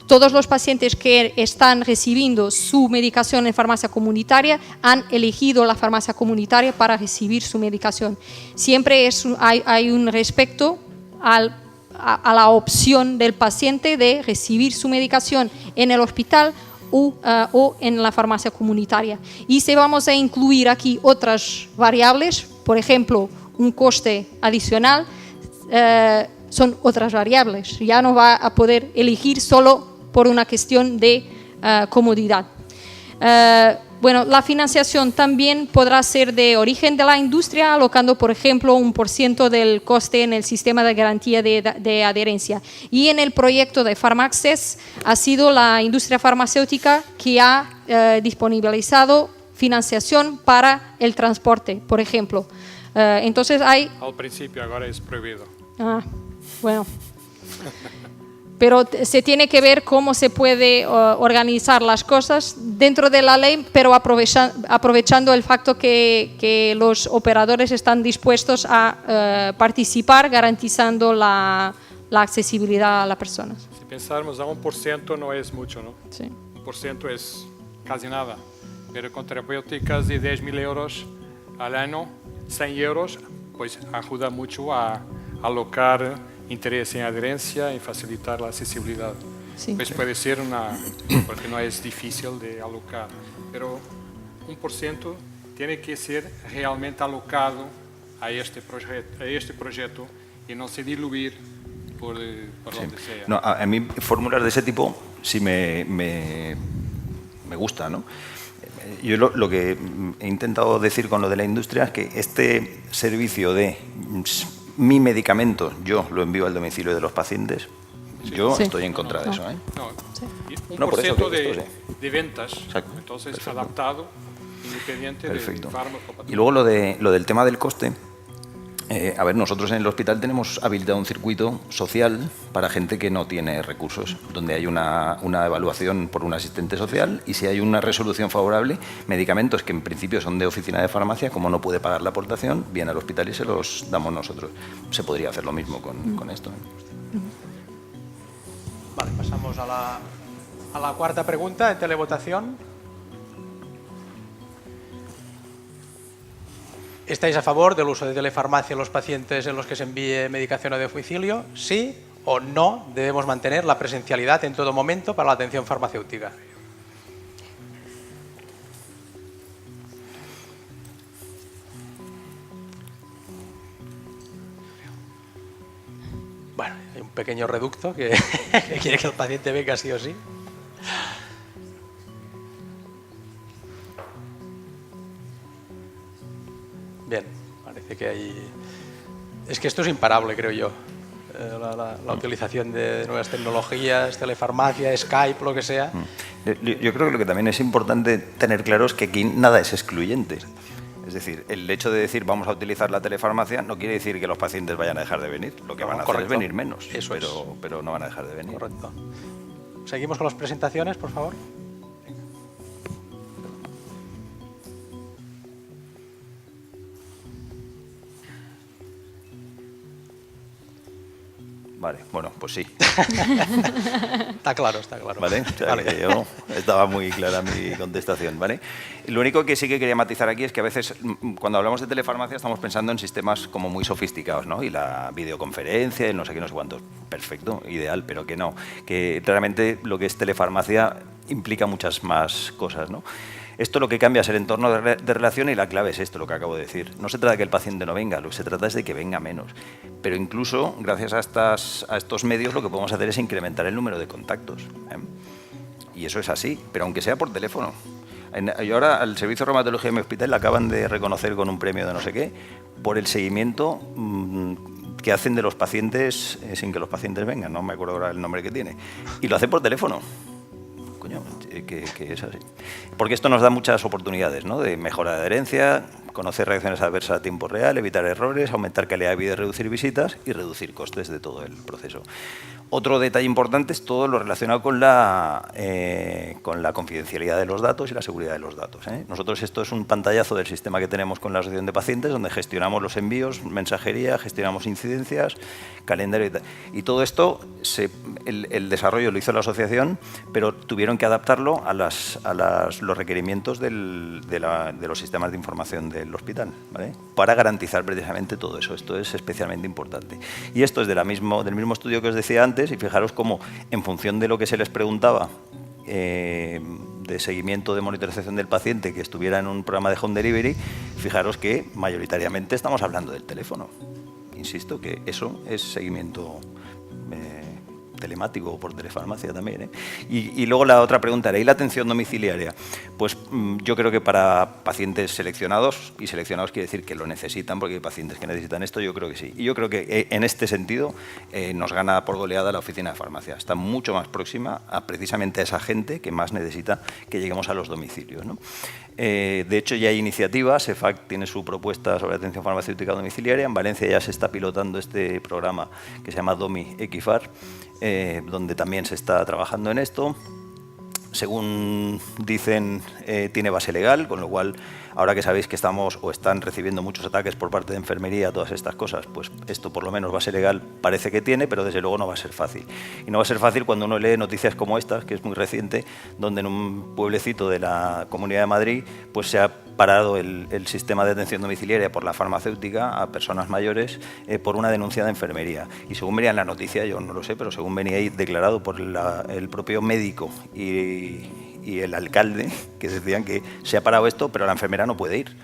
Todos los pacientes que están recibiendo su medicación en farmacia comunitaria han elegido la farmacia comunitaria para recibir su medicación. Siempre hay un respeto a la opción del paciente de recibir su medicación en el hospital o en la farmacia comunitaria. Y si vamos a incluir aquí otras variables, por ejemplo, un coste adicional, son otras variables. Ya no va a poder elegir solo por una cuestión de comodidad. Bueno, la financiación también podrá ser de origen de la industria, alocando, por ejemplo, 1% del coste en el sistema de garantía de adherencia. Y en el proyecto de PharmAccess ha sido la industria farmacéutica que ha disponibilizado financiación para el transporte, por ejemplo. Entonces hay... Al principio, ahora es prohibido. Bueno... Pero se tiene que ver cómo se puede organizar las cosas dentro de la ley, pero aprovechando el facto que los operadores están dispuestos a participar, garantizando la accesibilidad a las personas. Si pensarmos a 1% no es mucho, ¿no? Sí. 1% es casi nada, pero con terapéuticas de 10.000 euros al año, 100 euros, pues ayuda mucho a alocar interés en adherencia y facilitar la accesibilidad. Sí. Pues puede ser porque no es difícil de alocar, pero 1% tiene que ser realmente alocado a este proyecto y no se diluir por donde sea. No, a mí fórmulas de ese tipo sí me gusta, ¿no? Yo lo que he intentado decir con lo de la industria es que este servicio de mi medicamento, yo lo envío al domicilio de los pacientes, yo estoy en contra de eso. No, No, por eso 1% que de ventas, Exacto. entonces Perfecto. adaptado, independiente del fármaco. Y luego lo del tema del coste. A ver, nosotros en el hospital tenemos habilitado un circuito social para gente que no tiene recursos, donde hay una evaluación por un asistente social y si hay una resolución favorable, medicamentos que en principio son de oficina de farmacia, como no puede pagar la aportación, viene al hospital y se los damos nosotros. Se podría hacer lo mismo con esto. Vale, pasamos a la cuarta pregunta en televotación. ¿Estáis a favor del uso de telefarmacia en los pacientes en los que se envíe medicación a domicilio? ¿Sí o no debemos mantener la presencialidad en todo momento para la atención farmacéutica? Bueno, hay un pequeño reducto que quiere que el paciente venga sí o sí. Bien, parece que hay... Es que esto es imparable, creo yo. La utilización de nuevas tecnologías, telefarmacia, Skype, lo que sea. Yo creo que lo que también es importante tener claro es que aquí nada es excluyente. Es decir, el hecho de decir vamos a utilizar la telefarmacia no quiere decir que los pacientes vayan a dejar de venir. Lo que van a hacer es venir menos, pero no van a dejar de venir. Correcto. Seguimos con las presentaciones, por favor. Vale, bueno, pues sí. Está claro, está claro. ¿Vale? O sea, que yo estaba muy clara mi contestación, ¿vale? Lo único que sí que quería matizar aquí es que a veces, cuando hablamos de telefarmacia, estamos pensando en sistemas como muy sofisticados, ¿no? Y la videoconferencia, el no sé qué, no sé cuántos. Perfecto, ideal, pero que no. Que realmente lo que es telefarmacia implica muchas más cosas, ¿no? Esto lo que cambia es el entorno de relación y la clave es esto, lo que acabo de decir. No se trata de que el paciente no venga, lo que se trata es de que venga menos. Pero incluso, gracias a estos medios, lo que podemos hacer es incrementar el número de contactos. Y eso es así, pero aunque sea por teléfono. Y ahora al Servicio de Reumatología de mi hospital le acaban de reconocer con un premio de no sé qué por el seguimiento que hacen de los pacientes sin que los pacientes vengan, no me acuerdo ahora el nombre que tiene. Y lo hacen por teléfono. Que es así. Porque esto nos da muchas oportunidades, ¿no? De mejora de adherencia, conocer reacciones adversas a tiempo real, evitar errores, aumentar calidad de vida, reducir visitas y reducir costes de todo el proceso. Otro detalle importante es todo lo relacionado con la confidencialidad de los datos y la seguridad de los datos, ¿eh? Nosotros esto es un pantallazo del sistema que tenemos con la asociación de pacientes, donde gestionamos los envíos, mensajería, gestionamos incidencias, calendario y tal. Y todo esto, el desarrollo lo hizo la asociación, pero tuvieron que adaptarlo a los requerimientos de los sistemas de información del hospital, ¿vale? Para garantizar precisamente todo eso. Esto es especialmente importante. Y esto es del mismo estudio que os decía antes, y fijaros cómo, en función de lo que se les preguntaba, de seguimiento de monitorización del paciente que estuviera en un programa de home delivery, fijaros que mayoritariamente estamos hablando del teléfono. Insisto que eso es seguimiento telemático o por telefarmacia también, ¿eh? Y luego la otra pregunta era, ¿y la atención domiciliaria? Pues yo creo que para pacientes seleccionados, y seleccionados quiere decir que lo necesitan, porque hay pacientes que necesitan esto, yo creo que sí. Y yo creo que en este sentido nos gana por goleada la oficina de farmacia. Está mucho más próxima precisamente a esa gente que más necesita que lleguemos a los domicilios, ¿no? De hecho, ya hay iniciativas. CEFAC tiene su propuesta sobre atención farmacéutica domiciliaria. En Valencia ya se está pilotando este programa que se llama DOMI Equifar, donde también se está trabajando en esto. Según dicen, tiene base legal, con lo cual, ahora que sabéis que están recibiendo muchos ataques por parte de enfermería, todas estas cosas, pues esto por lo menos base legal parece que tiene, pero desde luego no va a ser fácil. Y no va a ser fácil cuando uno lee noticias como estas, que es muy reciente, donde en un pueblecito de la Comunidad de Madrid pues se ha parado el sistema de atención domiciliaria por la farmacéutica a personas mayores por una denuncia de enfermería. Y según venía en la noticia, yo no lo sé, pero según venía ahí declarado por el propio médico y el alcalde, que decían que se ha parado esto, pero la enfermera no puede ir.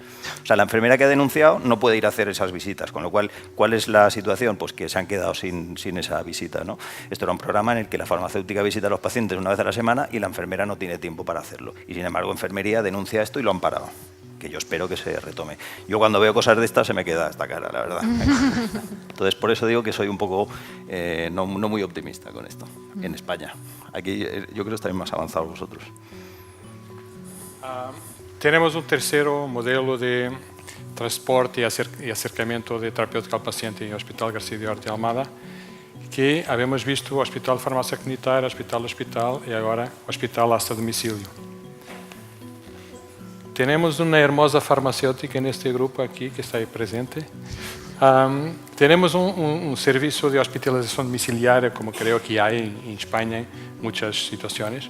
O sea, la enfermera que ha denunciado no puede ir a hacer esas visitas, con lo cual, ¿cuál es la situación? Pues que se han quedado sin esa visita, ¿no? Esto era un programa en el que la farmacéutica visita a los pacientes una vez a la semana y la enfermera no tiene tiempo para hacerlo. Y sin embargo, enfermería denuncia esto y lo han parado, que yo espero que se retome. Yo cuando veo cosas de estas se me queda esta cara, la verdad. Entonces, por eso digo que soy un poco no muy optimista con esto, en España. Aquí yo creo que estáis más avanzados vosotros. Tenemos un tercero modelo de transporte y acercamiento de terapéutica al paciente en el Hospital García de Orte Almada, que habíamos visto Hospital Farmácia Comunitária, Hospital y ahora Hospital hasta domicilio. Tenemos una hermosa farmacéutica en este grupo aquí que está ahí presente. Tenemos un servicio de hospitalización domiciliaria, como creo que hay en España en muchas situaciones.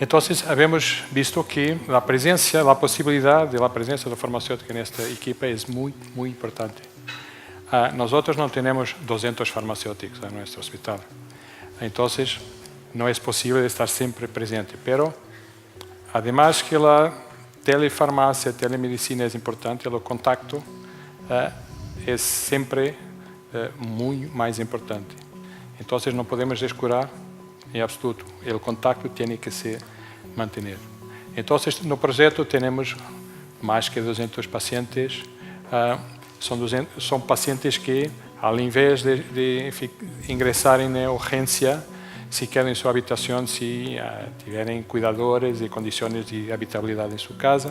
Entonces, habemos visto que la posibilidad de la presencia de farmacéutica en esta equipa es muy, muy importante. Nosotros no tenemos 200 farmacéuticos en nuestro hospital. Entonces, no es posible estar siempre presente. Pero, además que la telefarmacia, telemedicina es importante, el contacto es siempre muy más importante. Entonces, no podemos descurar en absoluto. El contacto tiene que se mantener. Entonces, no proyecto tenemos más que 200 pacientes. Son pacientes que, al invés de ingresar en urgencia, se quedan en su habitación si tienen cuidadores y condiciones de habitabilidad en su casa.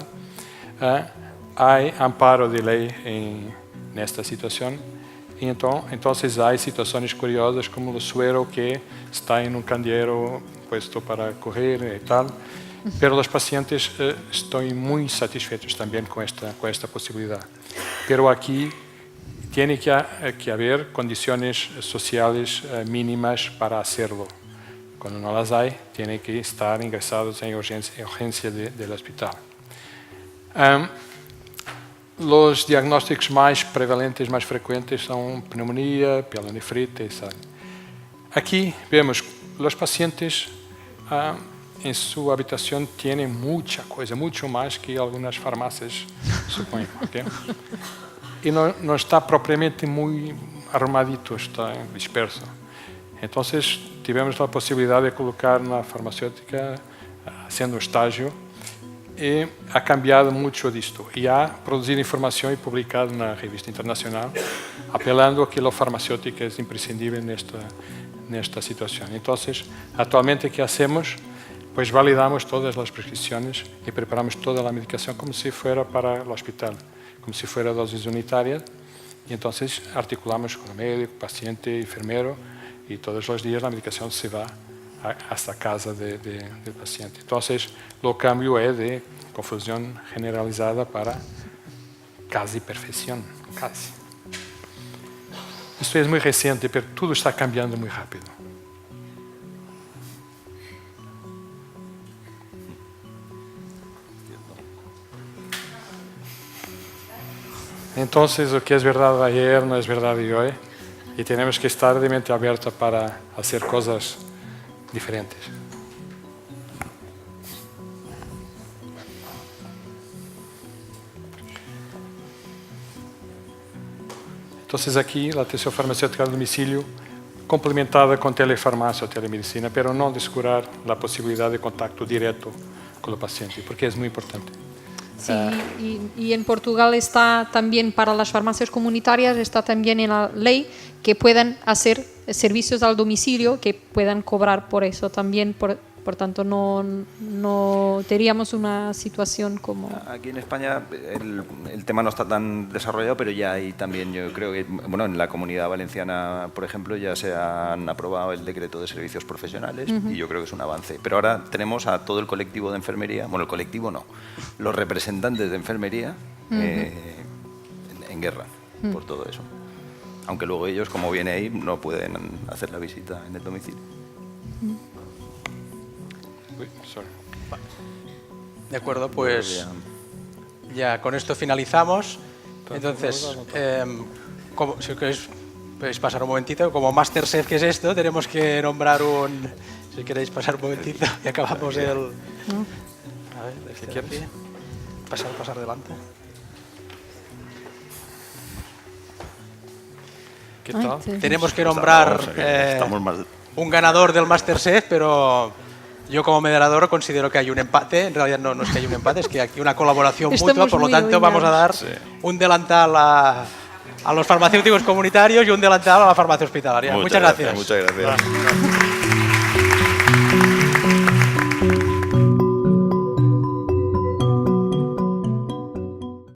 Hay amparo de ley en esta situación. Y entonces hay situaciones curiosas como el suero que está en un candeero puesto para correr y tal. Pero los pacientes están muy satisfechos también con esta posibilidad. Pero aquí tiene que haber condiciones sociales mínimas para hacerlo. Cuando no las hay, tienen que estar ingresados en urgencia del hospital. Los diagnósticos más prevalentes, más frecuentes son pneumonía, pielonefritis. Aquí vemos los pacientes en su habitación tienen mucha cosa, mucho más que algunas farmacias supongo. ¿Okay? Y no está propiamente muy arrumadito, está disperso. Entonces, tivemos la posibilidad de colocar una farmacéutica haciendo estágio y ha cambiado mucho de esto. Y ha producido información y publicado en una revista internacional apelando a que la farmacéutica es imprescindible en esta situación. Entonces, actualmente, ¿qué hacemos? Pues validamos todas las prescripciones y preparamos toda la medicación como si fuera para el hospital, como si fuera dosis unitaria. Y entonces articulamos con el médico, paciente, enfermero, y todos los días la medicación se va hasta casa del paciente. Entonces, el cambio es de confusión generalizada para casi perfección. Casi. Esto es muy reciente, pero todo está cambiando muy rápido. Entonces, lo que es verdad de ayer no es verdad de hoy y tenemos que estar de mente abierta para hacer cosas diferentes. Entonces, aquí la atención farmacéutica al domicilio complementada con telefarmacia o telemedicina, pero no descurar la posibilidad de contacto directo con el paciente, porque es muy importante. Sí, y en Portugal está también para las farmacias comunitarias, está también en la ley que puedan hacer servicios al domicilio, que puedan cobrar por eso también, por tanto no tendríamos una situación como... Aquí en España el tema no está tan desarrollado, pero ya hay también, yo creo que, bueno, en la Comunidad Valenciana, por ejemplo, ya se han aprobado el decreto de servicios profesionales y yo creo que es un avance. Pero ahora tenemos a todo el colectivo de enfermería, bueno, el colectivo no, los representantes de enfermería en guerra por todo eso. Aunque luego ellos, como viene ahí, no pueden hacer la visita en el domicilio. De acuerdo, pues ya con esto finalizamos. Entonces, si queréis podéis pasar un momentito, como Masterchef, que es esto, tenemos que nombrar un... Si queréis pasar un momentito y acabamos el... A ver, ¿qué quieres? Pasar delante. ¿Qué tal? Tenemos que nombrar un ganador del Masterchef, pero yo como moderador considero que hay un empate. En realidad no es que haya un empate, es que hay una colaboración mutua, por lo tanto vamos a dar un delantal a los farmacéuticos comunitarios y un delantal a la farmacia hospitalaria. Muchas gracias. Muchas gracias.